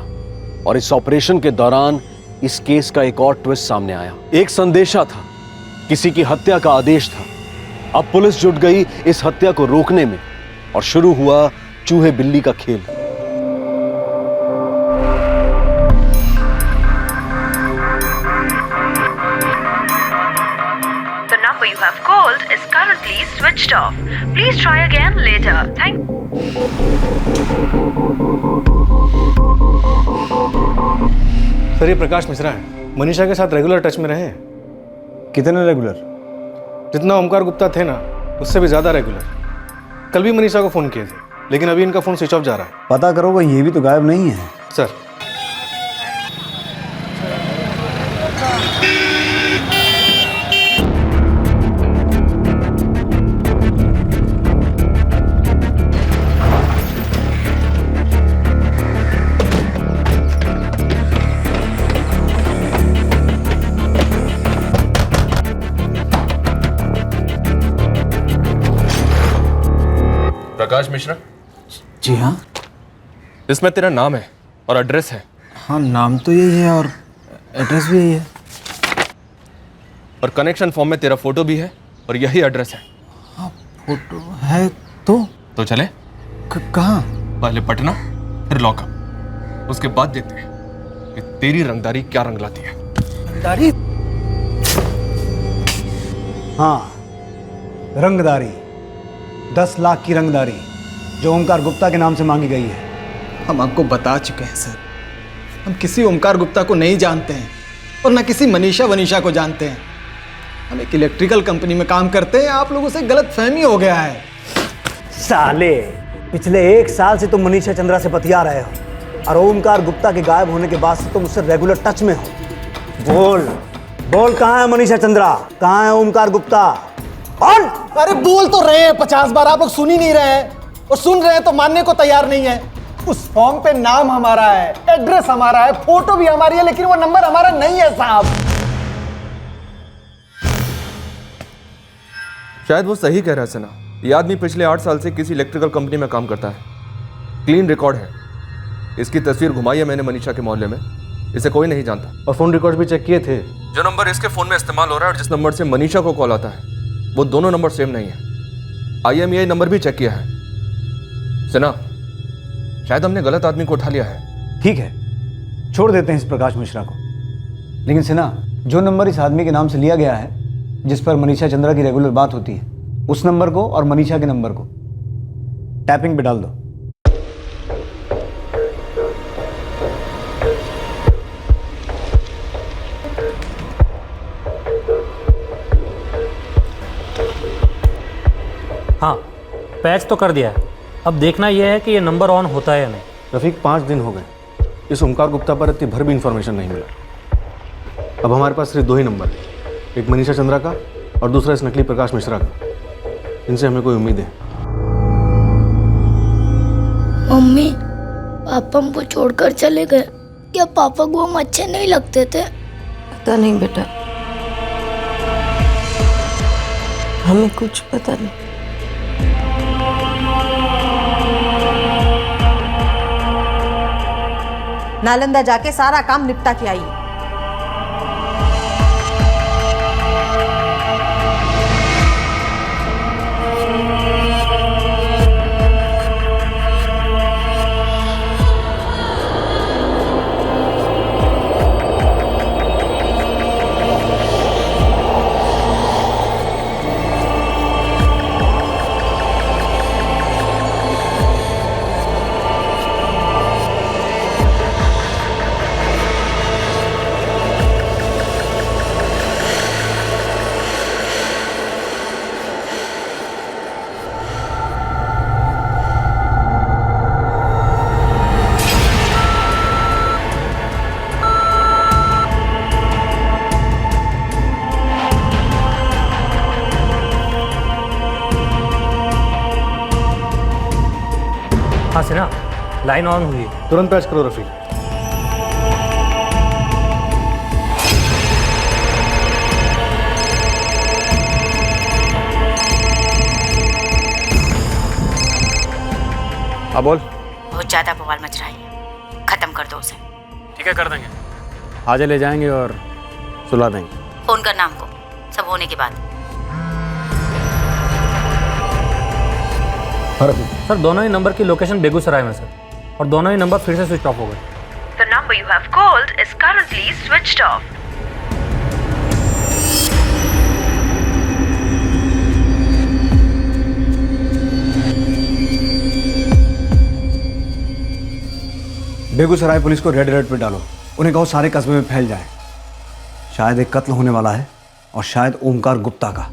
और इस ऑपरेशन के दौरान इस केस का एक और ट्विस्ट सामने आया। एक संदेशा था, किसी की हत्या का आदेश था। अब पुलिस जुट गई इस हत्या को रोकने में, और शुरू हुआ चूहे बिल्ली का खेल। The number you have called is currently switched off. Please try again later. Thank sir ये प्रकाश मिश्रा है, मनीषा के साथ रेगुलर टच में रहे हैं। कितने रेगुलर? जितना ओमकार गुप्ता थे ना, उससे भी ज्यादा रेगुलर। कल भी मनीषा को फोन किए थे, लेकिन अभी इनका फोन स्विच ऑफ जा रहा है। पता करो, वो ये भी तो गायब नहीं है। सर प्रकाश मिश्रा? जी हाँ। इसमें तेरा नाम है और एड्रेस है। हाँ, नाम तो यही है और एड्रेस भी यही है। और कनेक्शन फॉर्म में तेरा फोटो भी है और यही एड्रेस है। हाँ, फोटो है तो चले? कहाँ? पहले पटना, फिर लॉकअप, उसके बाद देखते हैं कि तेरी रंगदारी क्या रंग लाती है। रंगदारी? हाँ, रंगदारी, 10 लाख की रंगदारी जो ओमकार गुप्ता के नाम से मांगी गई है। हम आपको बता चुके हैं सर, हम किसी ओमकार गुप्ता को नहीं जानते हैं और न किसी मनीषा को जानते हैं। हम एक इलेक्ट्रिकल कंपनी में काम करते हैं। आप लोगों से गलतफहमी हो गया है। साले, पिछले 1 साल से तुम मनीषा चंद्रा से बतिया रहे हो, और ओमकार गुप्ता के गायब होने के बाद से तुम उससे रेगुलर टच में हो। बोल बोल, कहाँ है मनीषा चंद्रा, कहाँ है ओमकार गुप्ता? कौन? अरे बोल तो रहे हैं 50 बार, आप लोग सुन ही नहीं रहे हैं, और सुन रहे हैं तो मानने को तैयार नहीं है। उस फॉर्म पे नाम हमारा है, एड्रेस हमारा है, फोटो भी हमारी है, लेकिन वो नंबर हमारा नहीं है साहब। शायद वो सही कह रहा है सना। ये आदमी पिछले 8 साल से किसी इलेक्ट्रिकल कंपनी में काम करता है, क्लीन रिकॉर्ड है। इसकी तस्वीर घुमाई है मैंने मनीषा के मोहल्ले में, इसे कोई नहीं जानता। और फोन रिकॉर्ड भी चेक किए थे। जो नंबर इसके फोन में इस्तेमाल हो रहा है और जिस नंबर से मनीषा को कॉल आता है, वो दोनों नंबर सेम नहीं है। IMEI नंबर भी चेक किया है। सना, शायद हमने गलत आदमी को उठा लिया है। ठीक है, छोड़ देते हैं इस प्रकाश मिश्रा को, लेकिन सिन्हा, जो नंबर इस आदमी के नाम से लिया गया है, जिस पर मनीषा चंद्रा की रेगुलर बात होती है, उस नंबर को और मनीषा के नंबर को टैपिंग पे डाल दो। हाँ, पैच तो कर दिया है। अब देखना यह है कि ये नंबर ऑन होता है या नहीं। रफीक, 5 दिन हो गए, इस ओमकार गुप्ता पर इतनी भर भी इंफॉर्मेशन नहीं मिला। अब हमारे पास सिर्फ 2 ही नंबर है, एक मनीषा चंद्रा का और दूसरा इस नकली प्रकाश मिश्रा का। इनसे हमें कोई उम्मीद है? मम्मी, पापा हमको छोड़कर चले गए। क्या पापा को हम अच्छे नहीं लगते थे? पता नहीं बेटा, हमें कुछ पता नहीं। नालंदा जाके सारा काम निपटा के आई। हाँ सिन्हा, लाइन ऑन हुई है। तुरंत पैच करो रफीक। हाँ बोल। बहुत ज्यादा बवाल मच रहा है, खत्म कर दो उसे। ठीक है, कर देंगे। आज ले जाएंगे और सुला देंगे। फोन करना हमको, सब होने के बाद। सर, दोनों ही नंबर की लोकेशन बेगूसराय में सर, और दोनों ही नंबर फिर से स्विच ऑफ हो गए। The number you have called is currently switched off. Begusarai police को रेड अलर्ट पे डालो, उन्हें कहो सारे कस्बे में फैल जाए। शायद एक कत्ल होने वाला है, और शायद ओमकार गुप्ता का।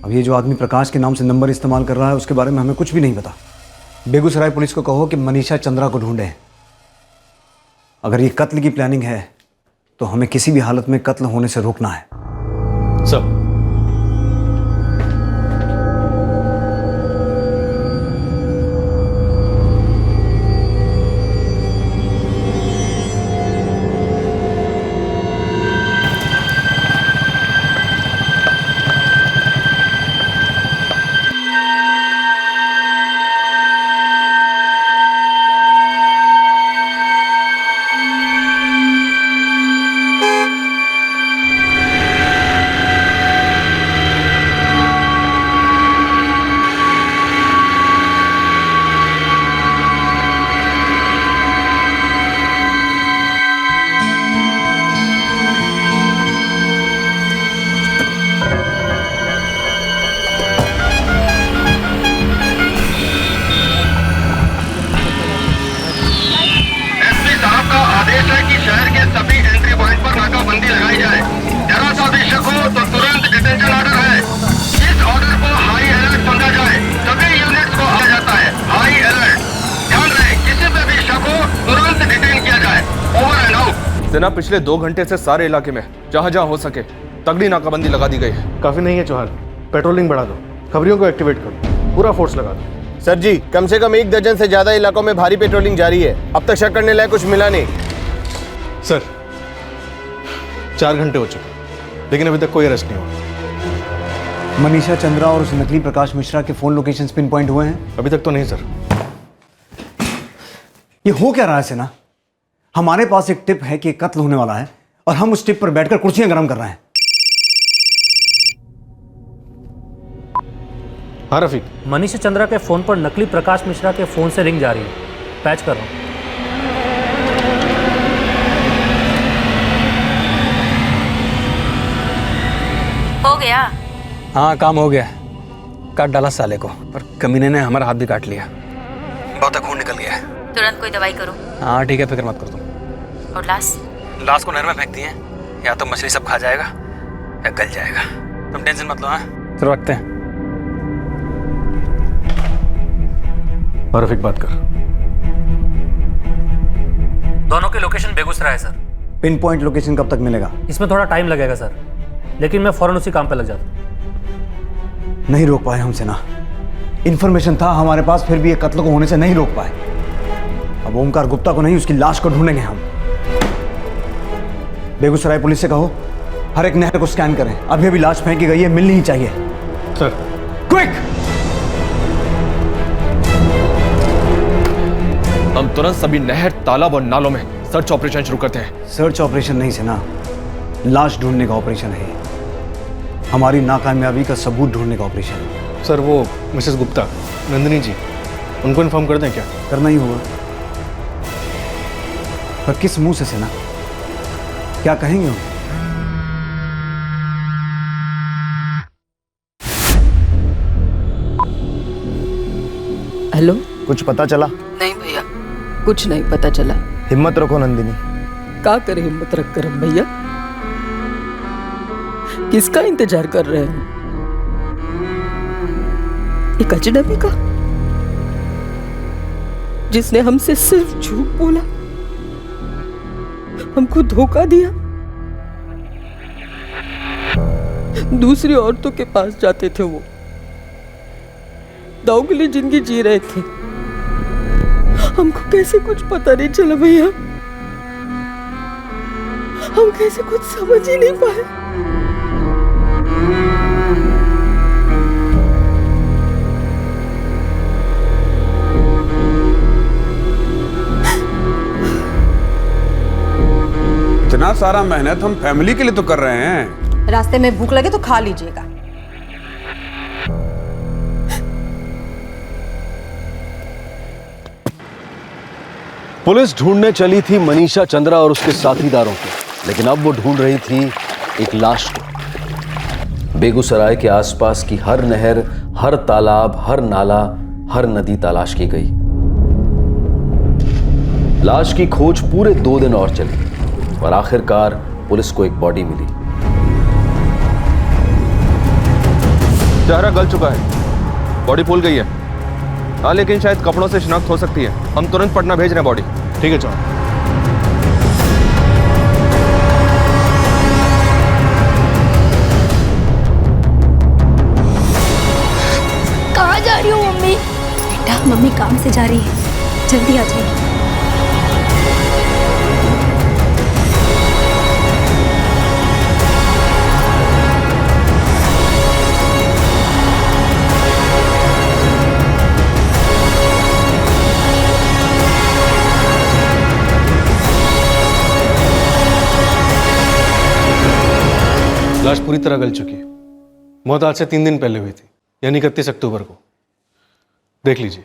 अब ये जो आदमी प्रकाश के नाम से नंबर इस्तेमाल कर रहा है, उसके बारे में हमें कुछ भी नहीं पता। बेगूसराय पुलिस को कहो कि मनीषा चंद्रा को ढूंढे। अगर ये कत्ल की प्लानिंग है तो हमें किसी भी हालत में कत्ल होने से रोकना है। सर, सेना, पिछले 2 घंटे से सारे इलाके में जहां जहां हो सके तगड़ी नाकाबंदी लगा दी गई है। काफी नहीं है चौहान, पेट्रोलिंग बढ़ा दो, खबरियों को एक्टिवेट करो, पूरा फोर्स लगा दो। सर जी, कम से कम 1 दर्जन से ज्यादा इलाकों में भारी पेट्रोलिंग जारी है। अब तक शक करने लायक कुछ मिला नहीं। सर 4 घंटे हो चुके लेकिन अभी तक कोई अरेस्ट नहीं हुआ। मनीषा चंद्रा और उस नकली प्रकाश मिश्रा के फोन लोकेशंस पिन पॉइंट हुए हैं? अभी तक तो नहीं सर। ये हो क्या रहा है सेना? हमारे पास एक टिप है कि कत्ल होने वाला है और हम उस टिप पर बैठकर कुर्सियां गर्म कर रहे हैं। हाँ रफीक, मनीषा चंद्रा के फोन पर नकली प्रकाश मिश्रा के फोन से रिंग जा रही है। पैच कर रहा हूं। हो गया। हाँ काम हो गया, काट डाला साले को, पर कमीने ने हमारा हाथ भी काट लिया, बहुत खून निकल गया है। तुरंत कोई दवाई करो। हाँ ठीक है, फिक्र मत करो तुम। और लाश को नहर में फेंक दिए, या तो मछली सब खा जाएगा या गल जाएगा। तुम टेंशन मत लो। हाँ चलो रखते हैं। और रफीक बात कर। दोनों की लोकेशन बेगूसराय है सर। पिन पॉइंट लोकेशन कब तक मिलेगा? इसमें थोड़ा टाइम लगेगा सर, लेकिन मैं फौरन उसी काम पे लग जाता हूँ। नहीं रोक पाए हम सेना। इंफॉर्मेशन था हमारे पास, फिर भी ये कत्ल को होने से नहीं रोक पाए। अब ओमकार गुप्ता को नहीं, उसकी लाश को ढूंढेंगे हम। बेगूसराय पुलिस से कहो हर एक नहर को स्कैन करें। अभी अभी लाश फेंकी गई है, मिलनी ही चाहिए। Sir quick! हम तुरंत सभी नहर, तालाब और नालों में सर्च ऑपरेशन शुरू करते हैं। सर्च ऑपरेशन नहीं सेना, लाश ढूंढने का ऑपरेशन है। हमारी नाकामयाबी का सबूत ढूंढने का ऑपरेशन। सर वो मिसेस गुप्ता, नंदिनी जी, उनको इन्फॉर्म कर दें क्या? करना ही होगा, पर किस मुंह से सेना? क्या कहेंगे हम? हेलो, कुछ पता चला? नहीं भैया, कुछ नहीं पता चला। हिम्मत रखो नंदिनी। क्या करे हिम्मत रख कर हम भैया? किसका इंतजार कर रहे हैं? एक अजनबी का, जिसने हमसे सिर्फ झूठ बोला, हमको धोखा दिया। दूसरी औरतों के पास जाते थे वो, दाव के लिए जिंदगी जी रहे थे। हमको कैसे कुछ पता नहीं चला भैया, हम कैसे कुछ समझ ही नहीं पाए। इतना सारा मेहनत हम फैमिली के लिए तो कर रहे हैं। रास्ते में भूख लगे तो खा लीजिएगा। पुलिस ढूंढने चली थी मनीषा चंद्रा और उसके साथीदारों को, लेकिन अब वो ढूंढ रही थी एक लाश को। बेगूसराय के आसपास की हर नहर, हर तालाब, हर नाला, हर नदी तलाश की गई। लाश की खोज पूरे 2 दिन और चली और आखिरकार पुलिस को एक बॉडी मिली। चेहरा गल चुका है, बॉडी फूल गई है। हाँ लेकिन शायद कपड़ों से शिनाख्त हो सकती है। हम तुरंत पटना भेज रहे हैं बॉडी। ठीक है चौहान। कहाँ जा रही हो मम्मी? बेटा मम्मी काम से जा रही है, जल्दी आ जाएगी। लाश पूरी तरह गल चुकी है। मौत आज से 3 दिन पहले हुई थी, यानी 31 अक्टूबर को। देख लीजिए।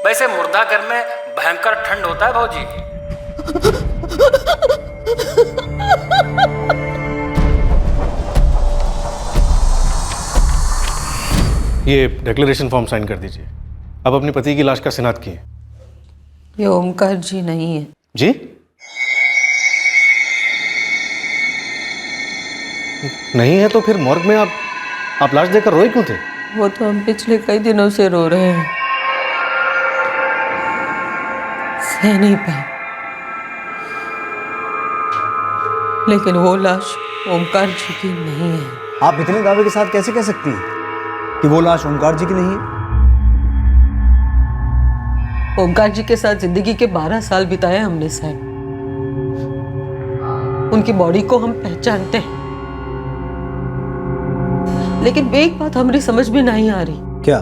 वैसे मुर्दा घर में भयंकर ठंड होता है भाजी। ये डिक्लेरेशन फॉर्म साइन कर दीजिए। अब अपने पति की लाश का शिनाख्त कीजिए। ये ओमकार जी नहीं है। जी? नहीं है तो फिर मॉर्ग में आप लाश देखकर रोए क्यों थे? वो तो हम पिछले कई दिनों से रो रहे हैं, सह नहीं पाए। लेकिन वो लाश ओमकार जी की नहीं है। आप इतने दावे के साथ कैसे कह सकती हैं कि वो लाश ओमकार जी की नहीं है? ओमकार जी के साथ जिंदगी के 12 साल बिताए हमने साहब। उनकी बॉडी को हम पहचानते हैं, लेकिन एक बात हमारी समझ में नहीं आ रही। क्या?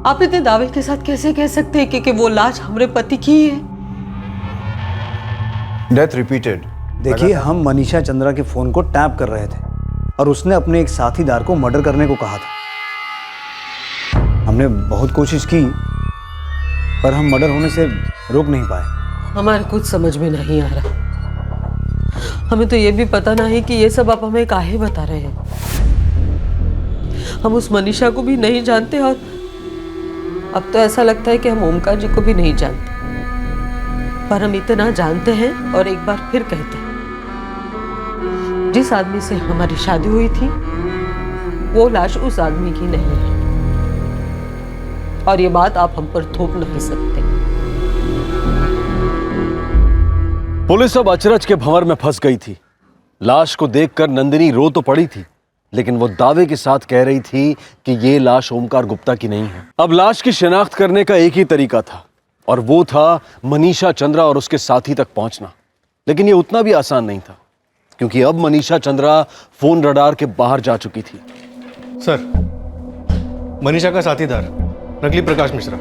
आप इतने दावे के साथ कैसे कह सकते हैं कि वो लाश हमारे पति की है? Death repeated. देखिए, हम मनीषा चंद्रा के फोन को टैप कर रहे थे और उसने अपने एक साथीदार को मर्डर करने को कहा था। हमने बहुत कोशिश की पर हम मर्डर होने से रोक नहीं पाए। हमारे कुछ समझ में नहीं आ रहा। हमें तो ये भी पता नहीं कि ये सब आप हमें काहे बता रहे हैं। हम उस मनीषा को भी नहीं जानते और अब तो ऐसा लगता है कि हम ओमकार जी को भी नहीं जानते। पर हम इतना जानते हैं और एक बार फिर कहते हैं, जिस आदमी से हमारी शादी हुई थी वो लाश उस आदमी की नहीं है, और ये बात आप हम पर थोप नहीं सकते। पुलिस अब अचरज के भंवर में फंस गई थी। लाश को देखकर नंदिनी रो तो पड़ी थी, लेकिन वो दावे के साथ कह रही थी कि ये लाश ओमकार गुप्ता की नहीं है। अब लाश की शिनाख्त करने का एक ही तरीका था, और वो था मनीषा चंद्रा और उसके साथी तक पहुंचना। लेकिन ये उतना भी आसान नहीं था, क्योंकि अब मनीषा चंद्रा फोन रडार के बाहर जा चुकी थी। सर, मनीषा का साथीदार नकली प्रकाश मिश्रा,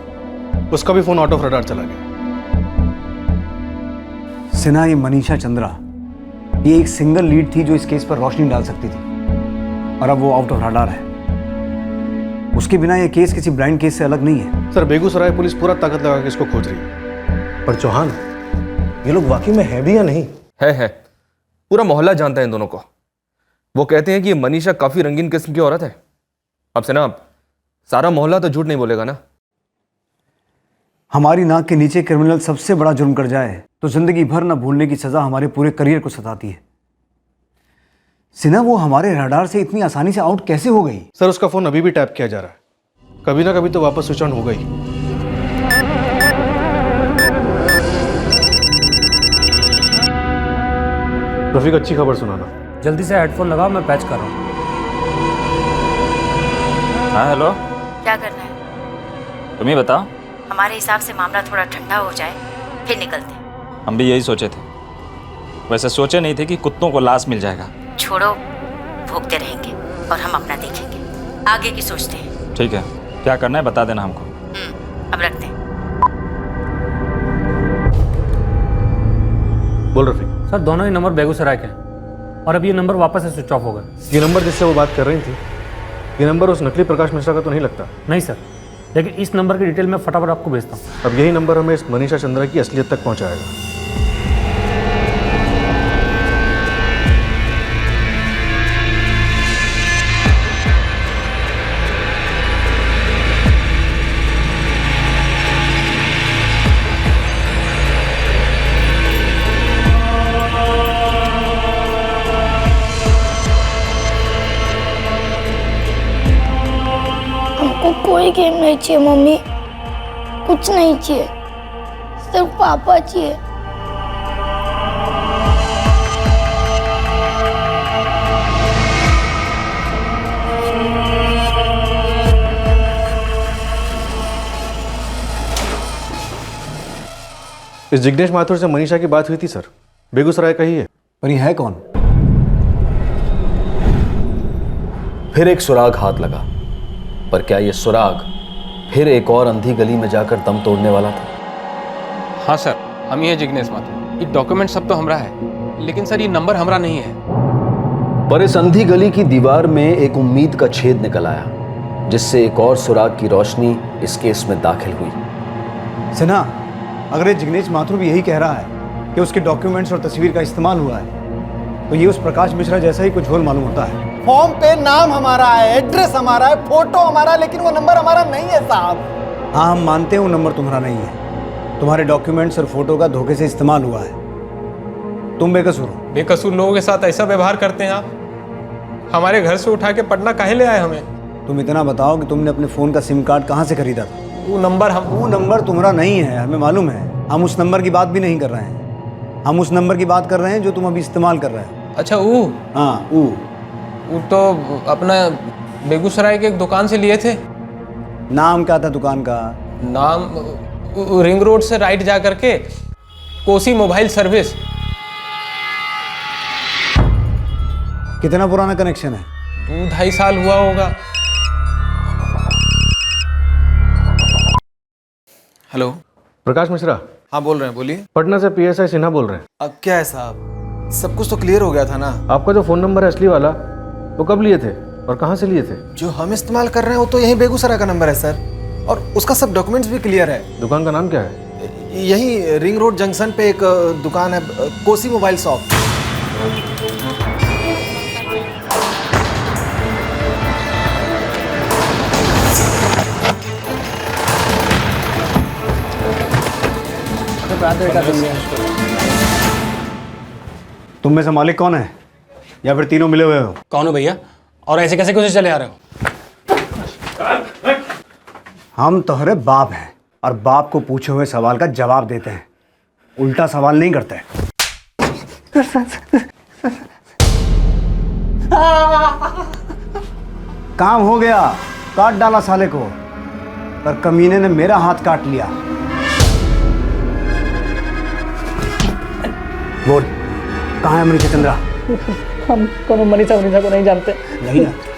उसका भी फोन आउट ऑफ रडार चला गया। सिन्हा, ये मनीषा चंद्रा ये एक सिंगल लीड थी जो इस केस पर रोशनी डाल सकती थी, और अब वो आउट ऑफ रडार है। उसके बिना ये केस किसी ब्लाइंड केस से अलग नहीं है। सर, बेगूसराय पुलिस पूरा ताकत लगा के इसको खोज रही है। पर चौहान, ये लोग वाकई में है भी या नहीं? है। पूरा मोहल्ला जानता है इन दोनों को। वो कहते हैं कि ये मनीषा काफी रंगीन किस्म की औरत है। अब से ना सारा मोहल्ला तो झूठ नहीं बोलेगा ना। हमारी नाक के नीचे क्रिमिनल सबसे बड़ा जुर्म कर जाए तो जिंदगी भर न भूलने की सजा हमारे पूरे करियर को सताती है। सिन्हा, वो हमारे रडार से इतनी आसानी से आउट कैसे हो गई? सर, उसका फोन अभी भी टैप किया जा रहा है। कभी ना कभी तो वापस स्विच ऑन होगा ही। रफीक, अच्छी खबर सुनाना। जल्दी से हेडफोन लगाओ, मैं पैच कर रहा हूँ। हाँ, हेलो। क्या करना है? तुम ही बताओ। हमारे हिसाब से मामला थोड़ा ठंडा हो जाए फिर निकलते हैं। हम भी यही सोचे थे। वैसे सोचे नहीं थे कि कुत्तों को लाश मिल जाएगा। छोड़ो, भोगते रहेंगे और हम अपना देखेंगे। आगे की सोचते हैं। ठीक है, क्या करना है बता देना हमको। अब रखते हैं। बोल रफीक। सर, दोनों ही नंबर बेगूसराय के हैं और अब ये नंबर वापस से स्विच ऑफ हो गए। ये नंबर जिससे वो बात कर रही थी, ये नंबर उस नकली प्रकाश मिश्रा का तो नहीं लगता? नहीं सर, लेकिन इस नंबर की डिटेल मैं फटाफट आपको भेजता हूँ। अब यही नंबर हमें इस मनीषा चंद्रा की असलियत तक पहुंचाएगा। कोई गेम नहीं चाहिए मम्मी, कुछ नहीं चाहिए, सिर्फ पापा चाहिए। इस जिग्नेश माथुर से मनीषा की बात हुई थी सर, बेगूसराय का ही है। पर ये है कौन? फिर एक सुराग हाथ लगा, पर क्या ये सुराग फिर एक और अंधी गली में जाकर दम तोड़ने वाला था? हाँ सर, हम ही है जिग्नेश माथुर। ये डॉक्यूमेंट सब तो हमरा है, लेकिन सर ये नंबर हमरा नहीं है। पर इस अंधी गली की दीवार में एक उम्मीद का छेद निकल आया, जिससे एक और सुराग की रोशनी इस केस में दाखिल हुई। सिन्हा, अगर ये जिग्नेश माथुर भी यही कह रहा है कि उसके डॉक्यूमेंट्स और तस्वीर का इस्तेमाल हुआ है, तो ये उस प्रकाश मिश्रा जैसा ही कुछ होल मालूम होता है। फॉर्म पे नाम हमारा है, एड्रेस हमारा है, फोटो हमारा है, लेकिन वो नंबर हमारा नहीं है साहब। हाँ, हम मानते हैं वो नंबर तुम्हारा नहीं है। तुम्हारे डॉक्यूमेंट्स और फोटो का धोखे से इस्तेमाल हुआ है। तुम बेकसूर हो। बेकसूर लोगों के साथ ऐसा व्यवहार करते हैं आप? हमारे घर से उठा के पटना काहे ले आए हमें? तुम इतना बताओ कि तुमने अपने फ़ोन का सिम कार्ड कहाँ से खरीदा था? वो नंबर तुम्हारा नहीं है, हमें मालूम है। हम उस नंबर की बात भी नहीं कर रहे हैं। हम उस नंबर की बात कर रहे हैं जो तुम अभी इस्तेमाल कर रहे हो। अच्छा वो? हाँ वो तो अपना बेगूसराय के एक दुकान से लिए थे। नाम क्या था दुकान का? नाम रिंग रोड से राइट जा करके कोसी मोबाइल सर्विस। कितना पुराना कनेक्शन है? 2-2.5 साल हुआ होगा। हेलो, प्रकाश मिश्रा। हाँ बोल रहे हैं, बोलिए। पटना से PSI सिन्हा बोल रहे हैं। अब क्या है साहब, सब कुछ तो क्लियर हो गया था ना। आपका जो फोन नंबर है असली वाला, वो कब लिए थे और कहाँ से लिए थे? जो हम इस्तेमाल कर रहे हैं वो तो यही बेगूसराय का नंबर है सर, और उसका सब डॉक्यूमेंट्स भी क्लियर है। दुकान का नाम क्या है? यही रिंग रोड जंक्शन पे एक दुकान है, कोसी मोबाइल शॉप। तुम में से मालिक कौन है, या फिर तीनों मिले हुए हो? कौन हो भैया, और ऐसे कैसे कुछ चले आ रहे हो? हम तुम्हारे बाप हैं और बाप को पूछे हुए सवाल का जवाब देते हैं, उल्टा सवाल नहीं करते। काम हो गया, काट डाला साले को, पर कमीने ने मेरा हाथ काट लिया। बोल, कहाँ है मनीषा चंद्रा? हम कौन मनीषा को नहीं जानते। नहीं जानते?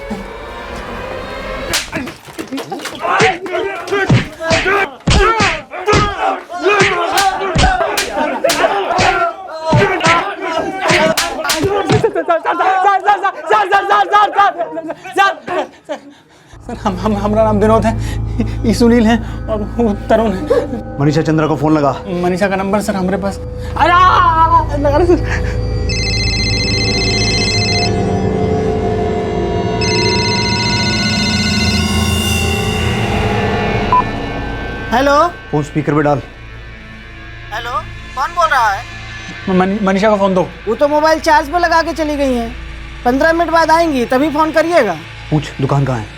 हमारा नाम विनोद है, ये सुनील है और वो तरुण है। मनीषा चंद्रा को फोन लगा। मनीषा का नंबर सर हमारे पास। अरे लगा सर। हेलो, फोन स्पीकर पे डाल। हेलो, कौन बोल रहा है? मनीषा का फोन दो। वो तो मोबाइल चार्ज पे लगा के चली गई हैं। 15 मिनट बाद आएंगी, तभी फोन करिएगा। पूछ दुकान कहाँ है?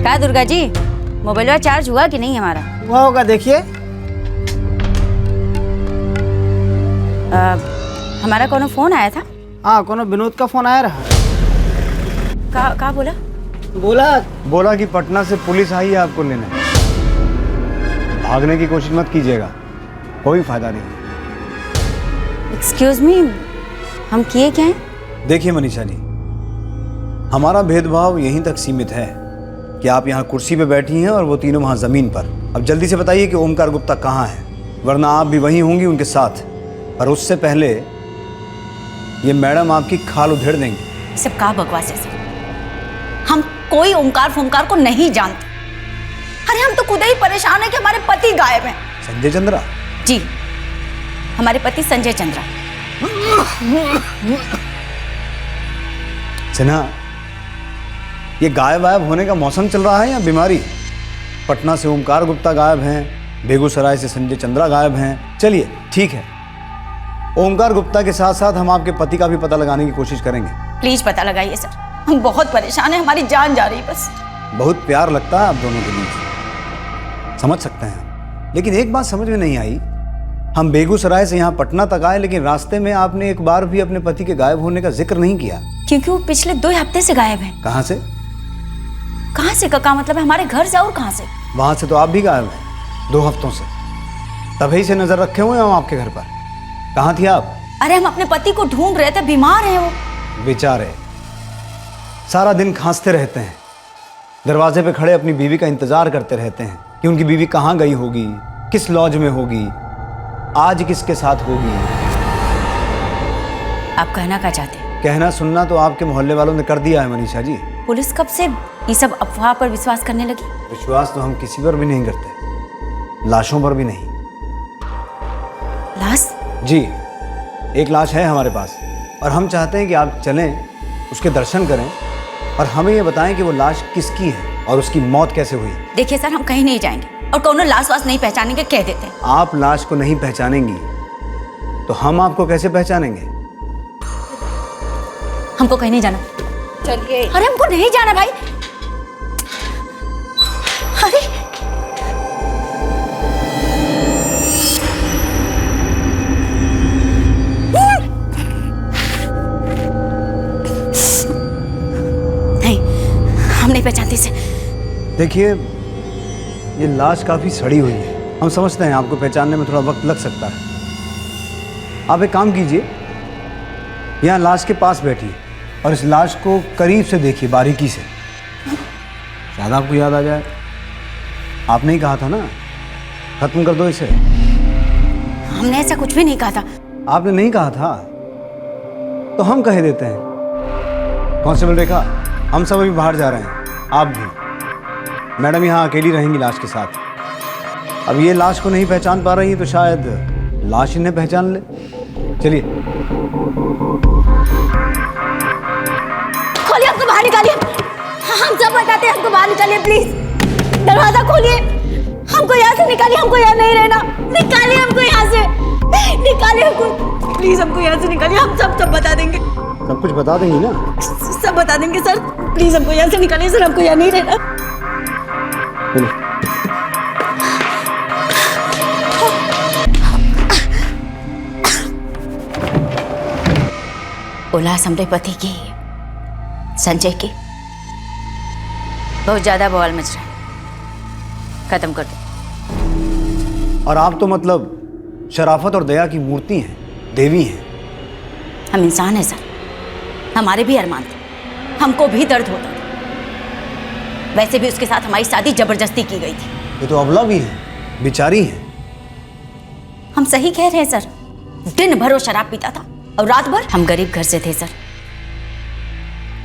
क्या दुर्गा जी, मोबाइल चार्ज हुआ कि नहीं हमारा? हुआ होगा, देखिए। हमारा कोनो फोन आया था? हाँ, कोनो विनोद का फोन आया रहा। कहा बोला? बोला कि पटना से पुलिस आई है आपको लेने। भागने की कोशिश मत कीजिएगा, कोई फायदा नहीं। एक्सक्यूज मी, हम किए क्या हैं? देखिए मनीषा जी, हमारा भेदभाव यहीं तक सीमित है कि आप यहाँ कुर्सी पे बैठी हैं और वो तीनों वहाँ जमीन पर। अब जल्दी से बताइए कि ओमकार गुप्ता कहाँ है, वरना आप भी वहीं होंगी उनके साथ। पर उससे पहले ये मैडम आपकी खाल उधेड़ देंगी। सब का बकवास है सर, हम कोई ओमकार फोमकार को नहीं जानते। अरे हम तो खुद ही परेशान है कि हमारे पति गायब हैं। संजय चंद्रा? जी, हमारे पति संजय चंद्रा। सिन्हा, ये गायब वायब होने का मौसम चल रहा है या बीमारी? पटना से ओमकार गुप्ता गायब हैं, बेगूसराय से संजय चंद्रा गायब हैं। चलिए ठीक है, ओमकार गुप्ता के साथ साथ हम आपके पति का भी पता लगाने की कोशिश करेंगे। प्लीज पता लगाइए सर, हम बहुत परेशान हैं, हमारी जान जा रही बस। बहुत प्यार लगता है आप दोनों के बीच, समझ सकते हैं, लेकिन एक बात समझ में नहीं आई। हम बेगूसराय से यहाँ पटना तक आए, लेकिन रास्ते में आपने एक बार भी अपने पति के गायब होने का जिक्र नहीं किया। क्योंकि वो पिछले 2 हफ्ते से गायब हैं। कहाँ से? कहाँ से का मतलब है हमारे घर से, और कहाँ से? वहां से तो आप भी गायब हैं 2 हफ्तों से, तभी से नजर रखे हुए हैं हम आपके घर पर। कहाँ थी आप? अरे हम अपने पति को ढूंढ रहे थे, बीमार हैं वो। बेचारे सारा दिन खांसते रहते हैं, दरवाजे पे खड़े अपनी बीवी का इंतजार करते रहते हैं कि उनकी बीवी कहाँ गई होगी, किस लॉज में होगी, आज किसके साथ होगी। आप कहना क्या चाहते हैं? कहना सुनना तो आपके मोहल्ले वालों ने कर दिया है मनीषा जी। पुलिस कब से ये सब अफवाह पर विश्वास करने लगी? विश्वास तो हम किसी पर भी नहीं करते, लाशों पर भी नहीं। लाश? जी, एक लाश है हमारे पास और हम चाहते हैं कि आप चलें, उसके दर्शन करें और हमें ये बताएं कि वो लाश किसकी है और उसकी मौत कैसे हुई। देखिए सर, हम कहीं नहीं जाएंगे और कोनो लाश वाश नहीं पहचानेंगे, कह देते हैं। आप लाश को नहीं पहचानेंगी तो हम आपको कैसे पहचानेंगे? हमको कहीं नहीं जाना। चलिए। अरे हमको नहीं जाना भाई। अरे नहीं, हम नहीं पहचानते इसे। देखिए, ये लाश काफी सड़ी हुई है, हम समझते हैं आपको पहचानने में थोड़ा वक्त लग सकता है। आप एक काम कीजिए, यहाँ लाश के पास बैठिए और इस लाश को करीब से देखिए, बारीकी से, शायद आपको याद आ जाए। आपने ही कहा था ना, खत्म कर दो इसे। हमने ऐसा कुछ भी नहीं कहा था। आपने नहीं कहा था तो हम कह देते हैं। कांस्टेबल रेखा, हम सब अभी बाहर जा रहे हैं, आप भी। मैडम यहाँ अकेली रहेंगी लाश के साथ। अब ये लाश को नहीं पहचान पा रही तो शायद लाश इन्हें पहचान ले। चलिए। खोलिए, हमको बाहर निकालिए। हम सब बताते हैं, हमको बाहर निकालिए प्लीज। दरवाजा खोलिए, हमको यहाँ से निकालिए, हमको यहाँ नहीं रहना। निकालिए हमको यहाँ से, निकालिए हमको प्लीज, हमको यहाँ से निकालिए। हम सब बता देंगे। सब कुछ बता देंगी ना? सब बता देंगे सर, प्लीज हमको यहाँ से निकालिए सर, हमको यहाँ नहीं रहना। उल्लास हमरे पति की, संजय की बहुत ज्यादा बवाल मच रहा है, खत्म कर दो। और आप तो मतलब शराफत और दया की मूर्ति हैं, देवी हैं। हम इंसान हैं सर, हमारे भी अरमान थे, हमको भी दर्द होता था। वैसे भी उसके साथ हमारी शादी जबरदस्ती की गई थी। ये तो अबला भी है, बेचारी है। हम सही कह रहे हैं सर, दिन भर वो शराब पीता था और रात भर। हम गरीब घर से थे सर,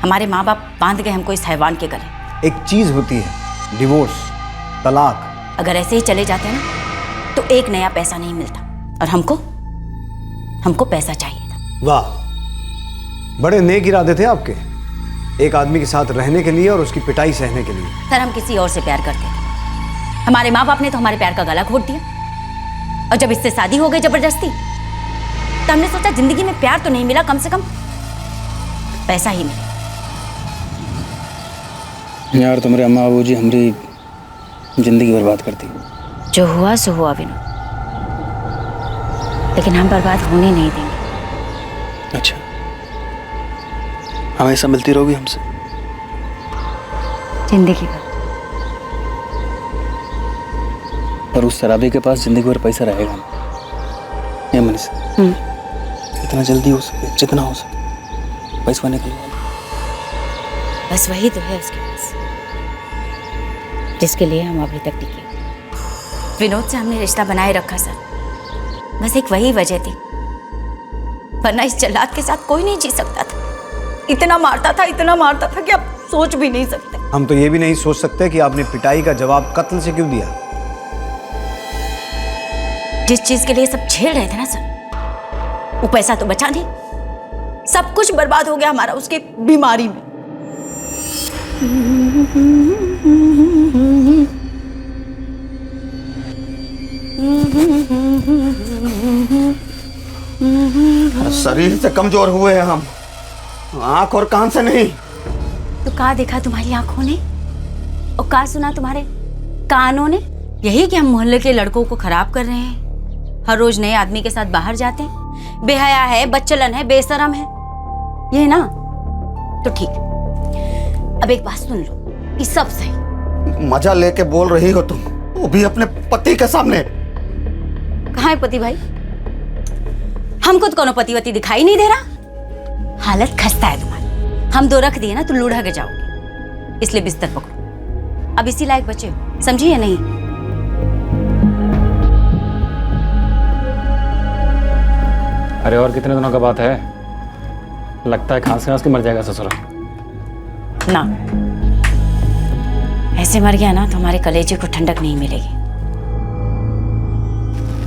हमारे माँ बाप बांध गए हमको इस हैवान के गले। एक चीज होती है डिवोर्स, तलाक। अगर ऐसे ही चले जाते हैं ना तो एक नया पैसा नहीं मिलता, और हमको पैसा चाहिए था। वाह, बड़े नेक इरादे थे आपके, एक आदमी के साथ रहने के लिए और उसकी पिटाई सहने के लिए। सर, हम किसी और से प्यार करते थे, हमारे माँ बाप ने तो हमारे प्यार का गला घोट दिया, और जब इससे शादी हो गई जबरदस्ती तो हमने सोचा जिंदगी में प्यार तो नहीं मिला, कम से कम पैसा ही मिले। यार, तुम्हारे अम्मा बाबूजी हमारी जिंदगी बर्बाद कर दी। जो हुआ सो हुआ विनोद, लेकिन हम बर्बाद होने नहीं देंगे। अच्छा, हमेशा मिलती रहोगी हमसे? जिंदगी भर। और उस शराबी के पास जिंदगी भर पैसा रहेगा ये मनीषा? जितना जल्दी हो सके, जितना हो सके पैसा निकलवा। बस वही तो है उसके पास, जिसके लिए हम अभी तक टिके। विनोद से हमने रिश्ता बनाए रखा सर, बस एक वही वजह थी, वरना इस जल्लाद के साथ कोई नहीं जी सकता था। इतना मारता था कि आप सोच भी नहीं सकते। हम तो ये भी नहीं सोच सकते कि आपने पिटाई का जवाब कत्ल से क्यों दिया। जिस चीज के लिए सब झेल रहे थे ना सर, वो पैसा तो बचा नहीं, सब कुछ बर्बाद हो गया हमारा उसकी बीमारी में। शरीर से कमजोर हुए हैं हम, आंख और कान से नहीं। तो कहा देखा तुम्हारी आंखों ने और कहा सुना तुम्हारे कानों ने? यही कि हम मोहल्ले के लड़कों को खराब कर रहे हैं, हर रोज नए आदमी के साथ बाहर जाते हैं, बेहया है, बच्चलन है, बेशरम है, ये ना? तो ठीक, अब एक बात सुन लो, ये सब सही। मजा लेके बोल रही हो तुम, वो भी अपने पति के सामने। कहाँ है पति भाई? हमको तो कोनो पति वती दिखाई नहीं दे रहा। हालत खस्ता है तुम्हारी, हम दो रख दिए ना तो लूढ़ा के जाओगे, इसलिए बिस्तर पकड़ो। अब इसी लायक बचे हो, समझी या नहीं? अरे और कितने दिनों का बात है, लगता है खांस के मर जाएगा ससुरा। ना, ऐसे मर गया ना तो हमारे कलेजे को ठंडक नहीं मिलेगी।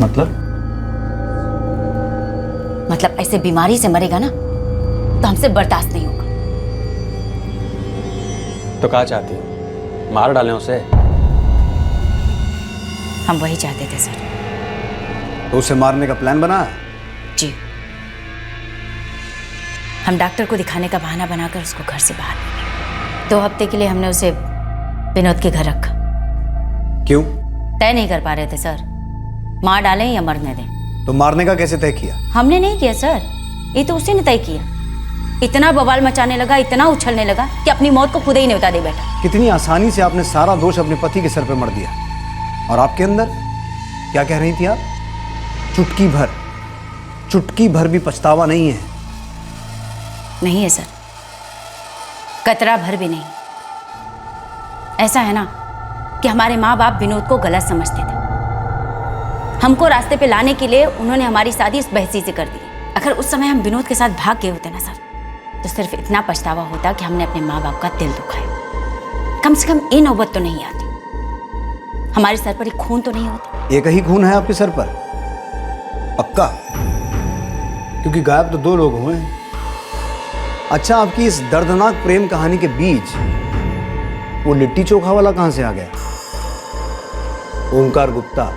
मतलब? मतलब ऐसे बीमारी से मरेगा ना तो हमसे बर्दाश्त नहीं होगा। तो क्या चाहती हो, मार डालें उसे? हम वही चाहते थे सर। तो उसे मारने का प्लान बना है? जी, हम डॉक्टर को दिखाने का बहाना बनाकर उसको घर से बाहर निकाले। 2 हफ्ते के लिए हमने उसे विनोद के घर रखा। क्यों? तय नहीं कर पा रहे थे सर, मार डालें या मरने दें। तो मारने का कैसे तय किया? हमने नहीं किया सर, ये तो उसी ने तय किया। इतना बवाल मचाने लगा, इतना उछलने लगा कि अपनी मौत को खुद ही न्योता दे बैठा। कितनी आसानी से आपने सारा दोष अपने पति के सर पे मर दिया। और आपके अंदर क्या कह रही थी आप? चुटकी भर भी पछतावा नहीं है? नहीं है सर, कतरा भर भी नहीं। ऐसा है ना कि हमारे माँ बाप विनोद को गलत समझते थे। हमको रास्ते पे लाने के लिए उन्होंने हमारी शादी इस बहसी से कर दी। अगर उस समय हम विनोद के साथ भाग गए होते ना सर, तो सिर्फ इतना पछतावा होता कि हमने अपने माँ बाप का दिल दुखाया। कम से कम ये नौबत तो नहीं आती। हमारे सर पर एक खून तो नहीं होता। एक ही खून है आपके सर पर? पक्का? क्योंकि गायब तो 2 लोग हुए हैं। अच्छा, आपकी इस दर्दनाक प्रेम कहानी के बीच वो लिट्टी चोखा वाला कहां से आ गया? ओमकार गुप्ता।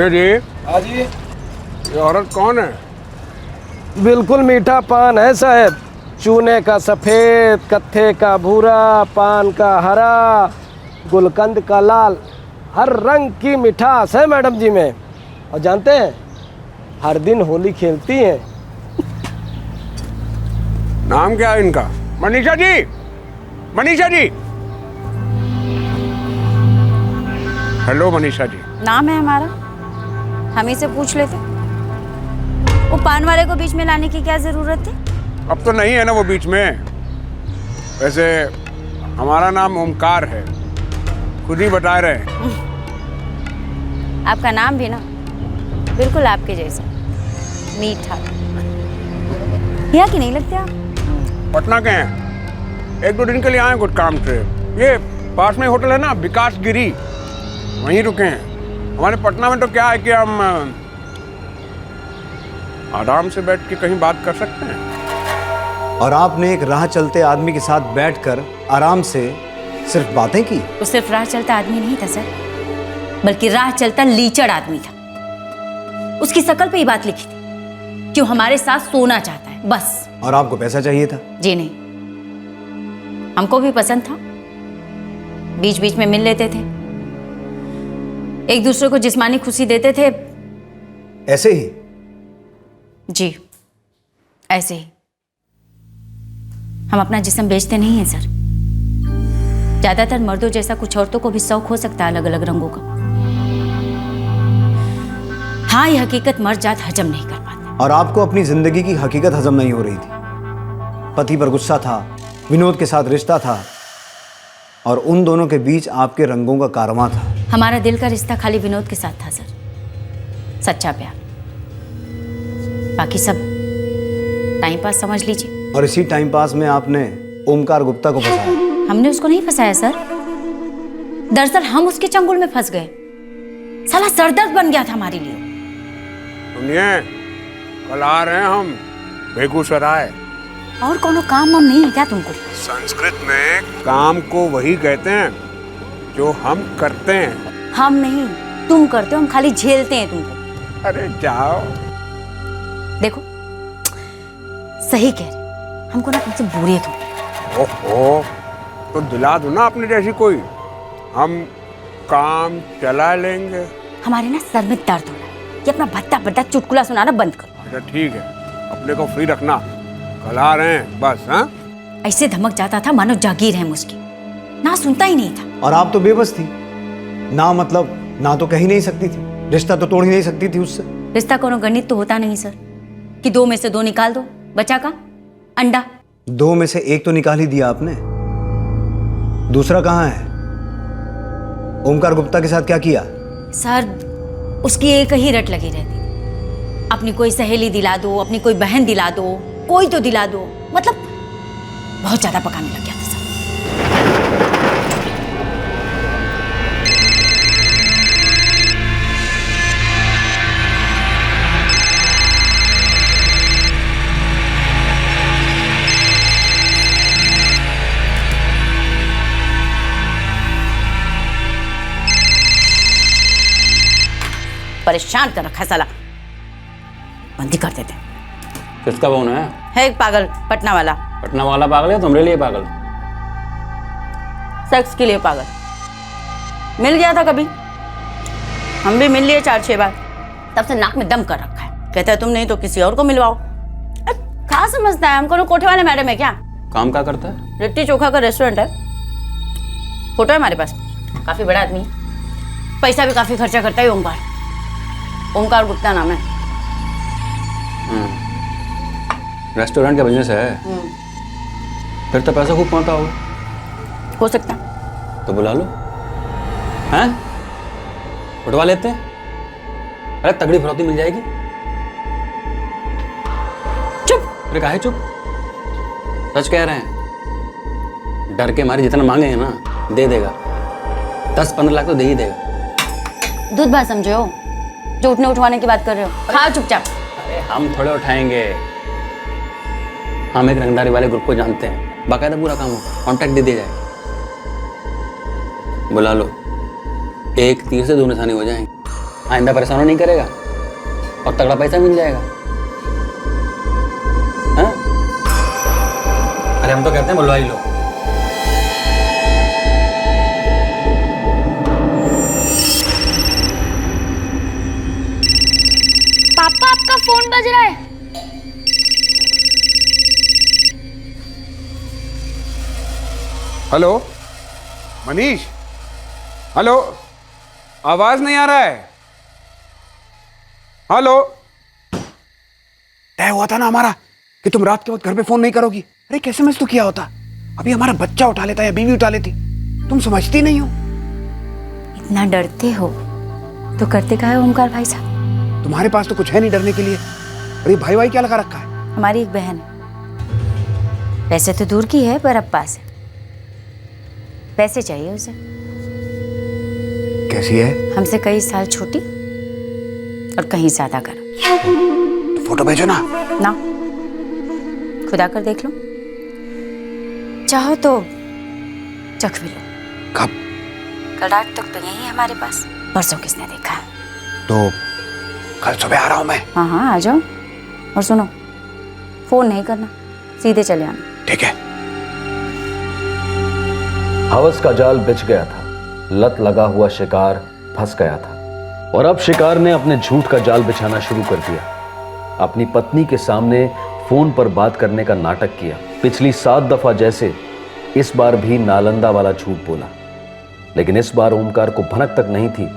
जी हाँ जी। ये औरत कौन है? बिल्कुल मीठा पान है साहब। चूने का सफ़ेद, कत्थे का भूरा, पान का हरा, गुलकंद का लाल, हर रंग की मिठास है मैडम जी में। और जानते हैं, हर दिन होली खेलती हैं। नाम क्या है इनका? मनीषा जी, मनीषा जी। हेलो मनीषा जी। नाम है हमारा, हम ही से पूछ लेते। वो पान वाले को बीच में लाने की क्या जरूरत थी? अब तो नहीं है ना वो बीच में। वैसे हमारा नाम ओमकार है, खुद ही बता रहे हैं। आपका नाम भी ना बिल्कुल आपके जैसा, मीठा। यहाँ की नहीं लगते आप? पटना के हैं, 1-2 दिन के लिए आए कुछ काम से। ये पास में होटल है ना विकास गिरी, वहीं रुके हैं। हमारे पटना में तो क्या है कि हम आराम से बैठ के कहीं बात कर सकते हैं। और आपने एक राह चलते आदमी के साथ बैठकर आराम से सिर्फ बातें की? वो सिर्फ राह चलता आदमी नहीं था सर, बल्कि राह चलता लीचड़ आदमी था। उसकी शकल पे ही बात लिखी थी कि वो हमारे साथ सोना चाहता है, बस। और आपको पैसा चाहिए था? जी नहीं, हमको भी पसंद था। बीच बीच में मिल लेते थे, एक दूसरे को जिस्मानी खुशी देते थे। ऐसे ही? जी, ऐसे ही। हम अपना जिस्म बेचते नहीं हैं सर। ज्यादातर मर्दों जैसा कुछ औरतों को भी शौक हो सकता है अलग अलग रंगों का। हाँ, ये हकीकत मर्द जात हजम नहीं कर पाते। और आपको अपनी जिंदगी की हकीकत हजम नहीं हो रही थी। पति पर गुस्सा था, विनोद के साथ रिश्ता था, और उन दोनों के बीच आपके रंगों का कारवां था। हमारा दिल का रिश्ता खाली विनोद के साथ था सर, सच्चा प्यार। बाकी सब टाइम पास समझ लीजिए। और इसी टाइम पास में आपने ओमकार गुप्ता को फंसाया। हमने उसको नहीं फंसाया सर, दरअसल हम उसके चंगुल में फंस गए। साला सरदर्द बन गया था हमारे लिए। सुनिए, कल आ रहे हैं हम बेगूसराय। और कोनो काम हम नहीं है क्या तुमको? संस्कृत में काम को वही कहते हैं जो हम करते हैं। हम नहीं, तुम करते हो, हम खाली झेलते हैं तुमको। अरे जाओ। देखो, सही कह रहे, हमको ना तुमसे बोरियत हो गई। ओहो, तो दिला दो ना अपने जैसी कोई, हम काम चला लेंगे। हमारे ना सर में दर्द हो रहा है, ये अपना भद्दा भद्दा चुटकुला सुनाना बंद करो। अच्छा ठीक है, अपने को फ्री रखना, कल आ रहे हैं बस। हाँ, ऐसे धमक जाता था मानो जागीर है मुझकी, ना सुनता ही नहीं था। और आप तो बेबस थी, ना मतलब ना तो कह ही नहीं सकती थी। रिश्ता तो तोड़ ही नहीं सकती थी उससे। रिश्ता कोनो गणित तो होता नहीं सर कि 2 में से 2 निकाल दो, बचा का अंडा। 2 में से 1 तो निकाल ही दिया आपने, दूसरा कहाँ है? ओमकार गुप्ता के साथ क्या किया? सर उसकी एक ही रट लगी रहती, अपनी कोई सहेली दिला दो, अपनी कोई बहन दिला दो, कोई तो दिला दो, मतलब बहुत ज्यादा पकाने लग गया था सर। परेशान कर रखा साला, बंदी कर देते। किसका फोन है? एक पागल पटना वाला। पटना वाला पागल है, तुम्हारे लिए पागल? सेक्स के लिए पागल। मिल गया था कभी, हम भी मिल लिए 4-6 बार, तब से नाक में दम कर रखा है। कहता है तुम नहीं तो किसी और को मिलवाओ। कहाँ समझता है, हमको कोठे वाले मैडम है क्या? काम क्या करता है? लिट्टी चोखा का रेस्टोरेंट है, फोटो है हमारे पास, काफी बड़ा आदमी है, पैसा भी काफी खर्चा करता है। ओमकार गुप्ता नाम है। रेस्टोरेंट का बिजनेस है, फिर तो पैसा खूब कमाता होगा। हो सकता तो बुला लो, हैं? उठवा लेते हैं, अरे तगड़ी फरौती मिल जाएगी। चुप। अरे काहे चुप? सच कह रहे हैं, डर के मारे जितना मांगे हैं ना दे देगा, 10-15 लाख तो दे ही देगा। दूध बात समझे हो जो उठने उठवाने की बात कर रहे हो? खाओ चुपचाप। अरे हम थोड़े उठाएंगे, हम एक रंगदारी वाले ग्रुप को जानते हैं, बाकायदा पूरा काम होगा, कॉन्टैक्ट दे दिया जाएगा। बुला लो, 1 तीर से 2 निशाने हो जाएंगे। आइंदा परेशान नहीं करेगा और तगड़ा पैसा मिल जाएगा। हाँ? अरे हम तो कहते हैं बुलवा ही लो। पापा आपका फोन बज रहा है। हेलो मनीष, हेलो, आवाज नहीं आ रहा है। हेलो, तय हुआ था ना हमारा कि तुम रात के वक्त घर पे फोन नहीं करोगी। अरे कैसे मिस तो किया होता, अभी हमारा बच्चा उठा लेता या बीवी उठा लेती। तुम समझती नहीं हो। इतना डरते हो तो करते क्या है ओमकार भाई साहब? तुम्हारे पास तो कुछ है नहीं डरने के लिए। अरे भाई भाई क्या लगा रखा है? हमारी एक बहन है, वैसे तो दूर की है पर अब पास है। पैसे चाहिए उसे। कैसी है? हमसे कई साल छोटी और कहीं ज्यादा कर। तो फोटो भेजो ना। ना, खुदा कर देख लो, चाहो तो चख भी लो। कब? कल रात तक तो यही है हमारे पास, परसों किसने देखा है? तो कल सुबह आ रहा हूं मैं। हाँ हाँ आ जाओ, और सुनो फोन नहीं करना, सीधे चले आना। ठीक है। हवस का जाल बिछ गया था, लत लगा हुआ शिकार फंस गया था, और अब शिकार ने अपने झूठ का जाल बिछाना शुरू कर दिया। अपनी पत्नी के सामने फोन पर बात करने का नाटक किया। पिछली 7 दफा जैसे इस बार भी नालंदा वाला झूठ बोला, लेकिन इस बार ओमकार को भनक तक नहीं थी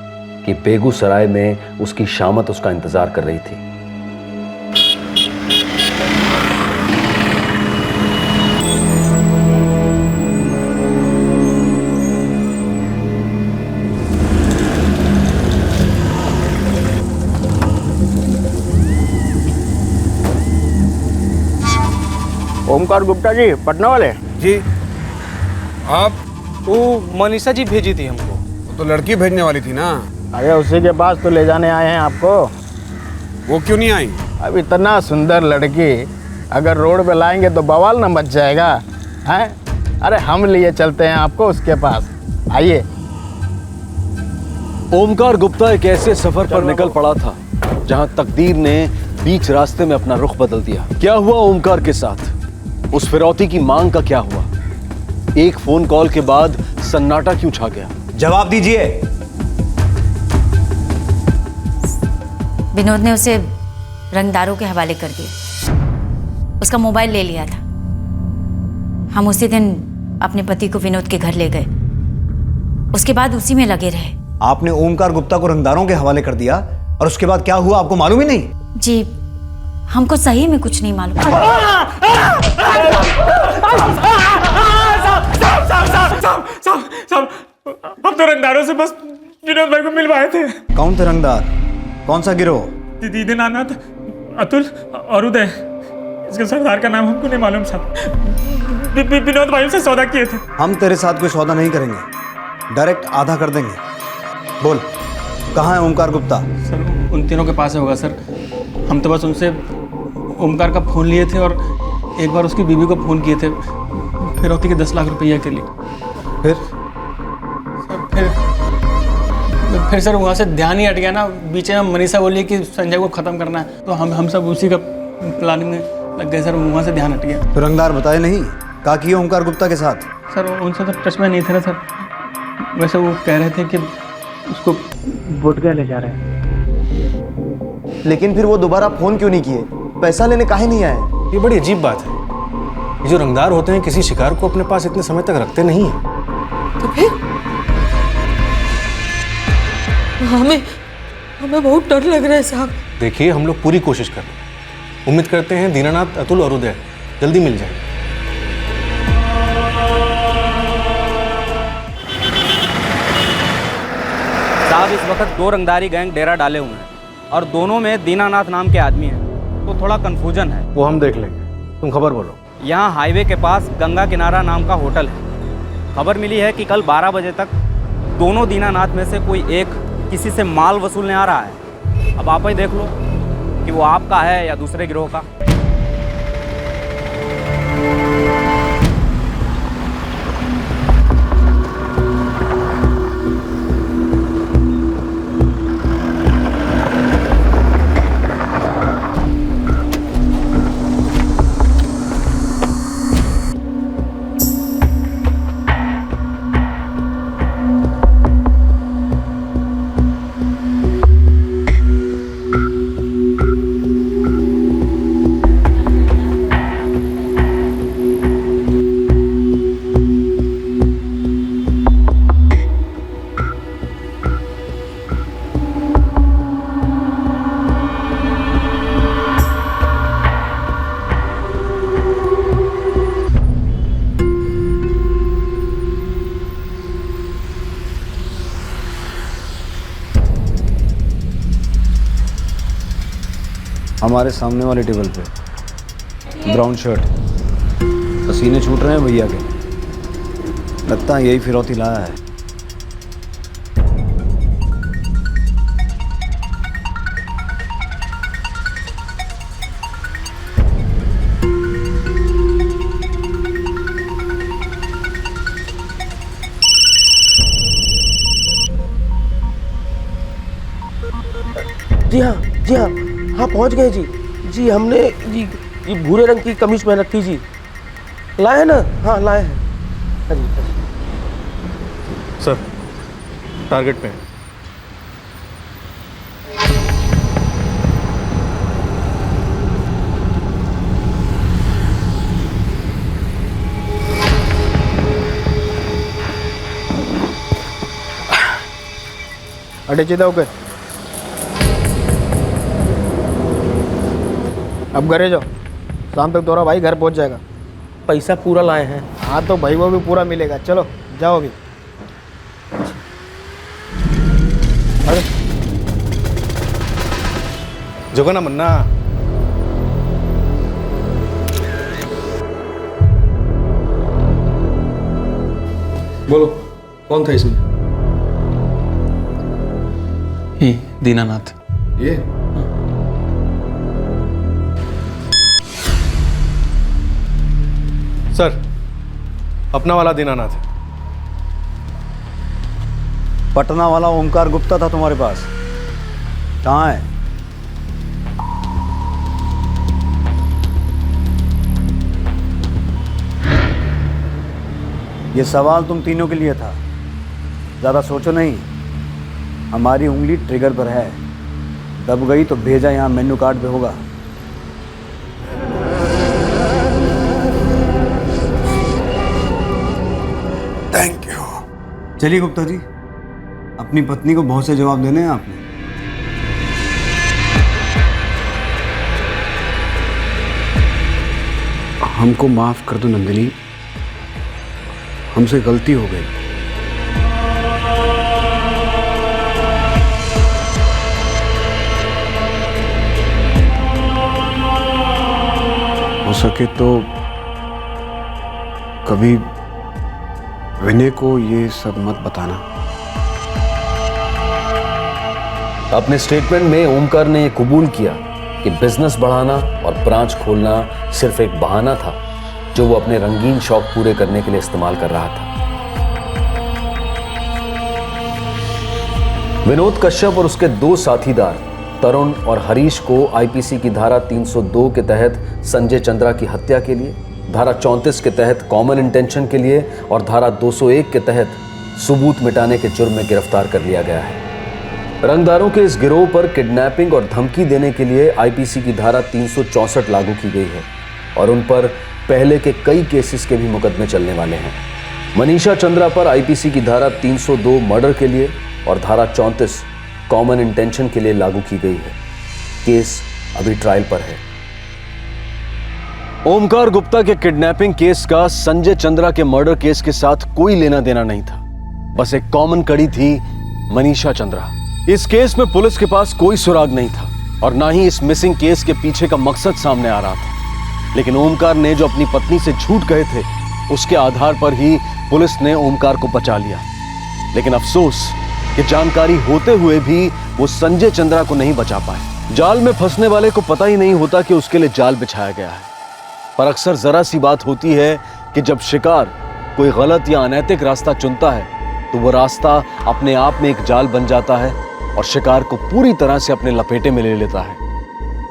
कि बेगूसराय में उसकी शामत उसका इंतजार कर रही थी। ओमकार गुप्ता जी पटना वाले? जी। आप? वो मनीषा जी भेजी थी हमको। तो लड़की भेजने वाली थी ना। अरे उसी के पास तो ले जाने आए हैं आपको। वो क्यों नहीं आई? अब इतना सुंदर लड़की अगर रोड पे लाएंगे तो बवाल न मच जाएगा, हैं? अरे हम लिए चलते हैं आपको उसके पास, आइए। ओमकार गुप्ता एक ऐसे सफर पर निकल पड़ा था जहां तकदीर ने बीच रास्ते में अपना रुख बदल दिया। क्या हुआ ओमकार के साथ? उस फिरौती की मांग का क्या हुआ? एक फोन कॉल के बाद सन्नाटा क्यों छा गया? जवाब दीजिए। विनोद ने उसे रंगदारों के हवाले कर दिया, उसका मोबाइल ले लिया था। हम उसी दिन अपने पति को विनोद के घर ले गए, उसके बाद उसी में लगे रहे। आपने ओमकार गुप्ता को रंगदारों के हवाले कर दिया और उसके बाद क्या हुआ आपको मालूम ही नहीं। जी हमको सही में कुछ नहीं मालूम। हम तो रंगदारों से बस विनोद भाई को मिलवाए थे। कौन थे रंगदार? कौन सा गिरोह? दीनानाथ, अतुल और उदय। इसके सरदार का नाम हमको नहीं मालूम साहब। विनोद भाई से सौदा किए थे। हम तेरे साथ कोई सौदा नहीं करेंगे, डायरेक्ट आधा कर देंगे। बोल कहाँ है ओमकार गुप्ता? सर उन तीनों के पास होगा सर। हम तो बस उनसे ओमकार का फ़ोन लिए थे और एक बार उसकी बीवी को फ़ोन किए थे फिरौती के 10 लाख रुपया के लिए। फिर सर वहाँ से ध्यान ही हट गया ना। बीच में मनीषा बोली कि संजय को ख़त्म करना है, तो हम सब उसी का प्लानिंग में लग गए सर। वहाँ से ध्यान हट गया। तो रंगदार बताए नहीं क्या किया ओमकार गुप्ता के साथ? सर उनसे तो टच में नहीं थे ना सर। वैसे वो कह रहे थे कि उसको बोधगया ले जा रहे हैं। लेकिन फिर वो दोबारा फोन क्यों नहीं किए? पैसा लेने काहे नहीं आए? ये बड़ी अजीब बात है। ये जो रंगदार होते हैं किसी शिकार को अपने पास इतने समय तक रखते नहीं हैं। तो फिर हमें बहुत डर लग रहा है साहब। देखिए हम लोग पूरी कोशिश कर रहे हैं। उम्मीद करते हैं दीनानाथ, अतुल और उदय जल्दी मिल जाए। साहब इस वक्त 2 रंगदारी गैंग डेरा डाले हुए हैं और दोनों में दीनानाथ नाम के आदमी हैं, तो थोड़ा कंफ्यूजन है। वो हम देख लेंगे, तुम खबर बोलो। यहाँ हाईवे के पास गंगा किनारा नाम का होटल है। खबर मिली है कि कल 12 बजे तक दोनों दीनानाथ में से कोई एक किसी से माल वसूलने आ रहा है। अब आप ही देख लो कि वो आपका है या दूसरे गिरोह का। हमारे सामने वाले टेबल पे ब्राउन शर्ट, पसीने छूट रहे हैं भैया के। लगता है यही फिरौती लाया है। जी हाँ हाँ पहुंच गए जी। हमने ये भूरे रंग की कमीज पहन रखी जी। लाए हैं ना? हाँ लाए हैं। हाँ जी। सर टारगेट पे है। अटे चिता ओके। अब घरे जाओ, शाम तक तोरा भाई घर पहुंच जाएगा। पैसा पूरा लाए हैं। हाँ तो भाई वो भी पूरा मिलेगा। चलो जाओ अभी। जगह ना मन्ना। बोलो कौन था इसमें? ये दीनानाथ। ये सर अपना वाला दीनानाथ है। पटना वाला ओमकार गुप्ता था तुम्हारे पास, कहाँ है? ये सवाल तुम तीनों के लिए था, ज्यादा सोचो नहीं। हमारी उंगली ट्रिगर पर है, दब गई तो भेजा यहाँ मेन्यू कार्ड पे होगा। Thank you. चलिए गुप्ता जी, अपनी पत्नी को बहुत से जवाब देने हैं आपने। हमको माफ कर दो नंदिनी, हमसे गलती हो गई। हो सके तो कभी विनय को ये सब मत बताना। अपने स्टेटमेंट में ओमकार ने यह कबूल किया कि बिजनेस बढ़ाना और ब्रांच खोलना सिर्फ एक बहाना था जो वो अपने रंगीन शौक पूरे करने के लिए इस्तेमाल कर रहा था। विनोद कश्यप और उसके दो साथीदार तरुण और हरीश को आईपीसी की धारा 302 के तहत संजय चंद्रा की हत्या के लिए, धारा 34 के तहत कॉमन इंटेंशन के लिए और धारा 201 के तहत सबूत मिटाने के जुर्म में गिरफ्तार कर लिया गया है। रंगदारों के इस गिरोह पर किडनैपिंग और धमकी देने के लिए आईपीसी की धारा 364 लागू की गई है और उन पर पहले के कई केसेस के भी मुकदमे चलने वाले हैं। मनीषा चंद्रा पर आईपीसी की धारा 302 मर्डर के लिए और धारा 34 कॉमन इंटेंशन के लिए लागू की गई है। केस अभी ट्रायल पर है। ओमकार गुप्ता के किडनैपिंग केस का संजय चंद्रा के मर्डर केस के साथ कोई लेना देना नहीं था, बस एक कॉमन कड़ी थी, मनीषा चंद्रा। इस केस में पुलिस के पास कोई सुराग नहीं था और ना ही इस मिसिंग केस के पीछे का मकसद सामने आ रहा था। लेकिन ओमकार ने जो अपनी पत्नी से झूठ कहे थे उसके आधार पर ही पुलिस ने ओमकार को बचा लिया। लेकिन अफसोस कि जानकारी होते हुए भी वो संजय चंद्रा को नहीं बचा पाए। जाल में फंसने वाले को पता ही नहीं होता कि उसके लिए जाल बिछाया गया है। पर अक्सर जरा सी बात होती है कि जब शिकार कोई गलत या अनैतिक रास्ता चुनता है तो वो रास्ता अपने आप में एक जाल बन जाता है और शिकार को पूरी तरह से अपने लपेटे में ले लेता है,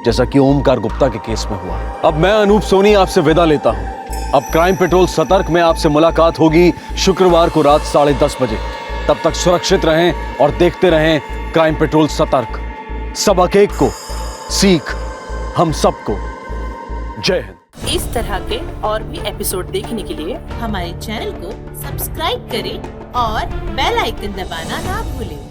जैसा कि ओमकार गुप्ता के केस में हुआ। अब मैं अनूप सोनी आपसे विदा लेता हूं। अब क्राइम पेट्रोल सतर्क में आपसे मुलाकात होगी शुक्रवार को रात 10:30 बजे। तब तक सुरक्षित रहें और देखते रहें क्राइम पेट्रोल सतर्क। सबक एक को सीख हम सबको। जय हिंद। इस तरह के और भी एपिसोड देखने के लिए हमारे चैनल को सब्सक्राइब करें और बेल आइकन दबाना ना भूलें।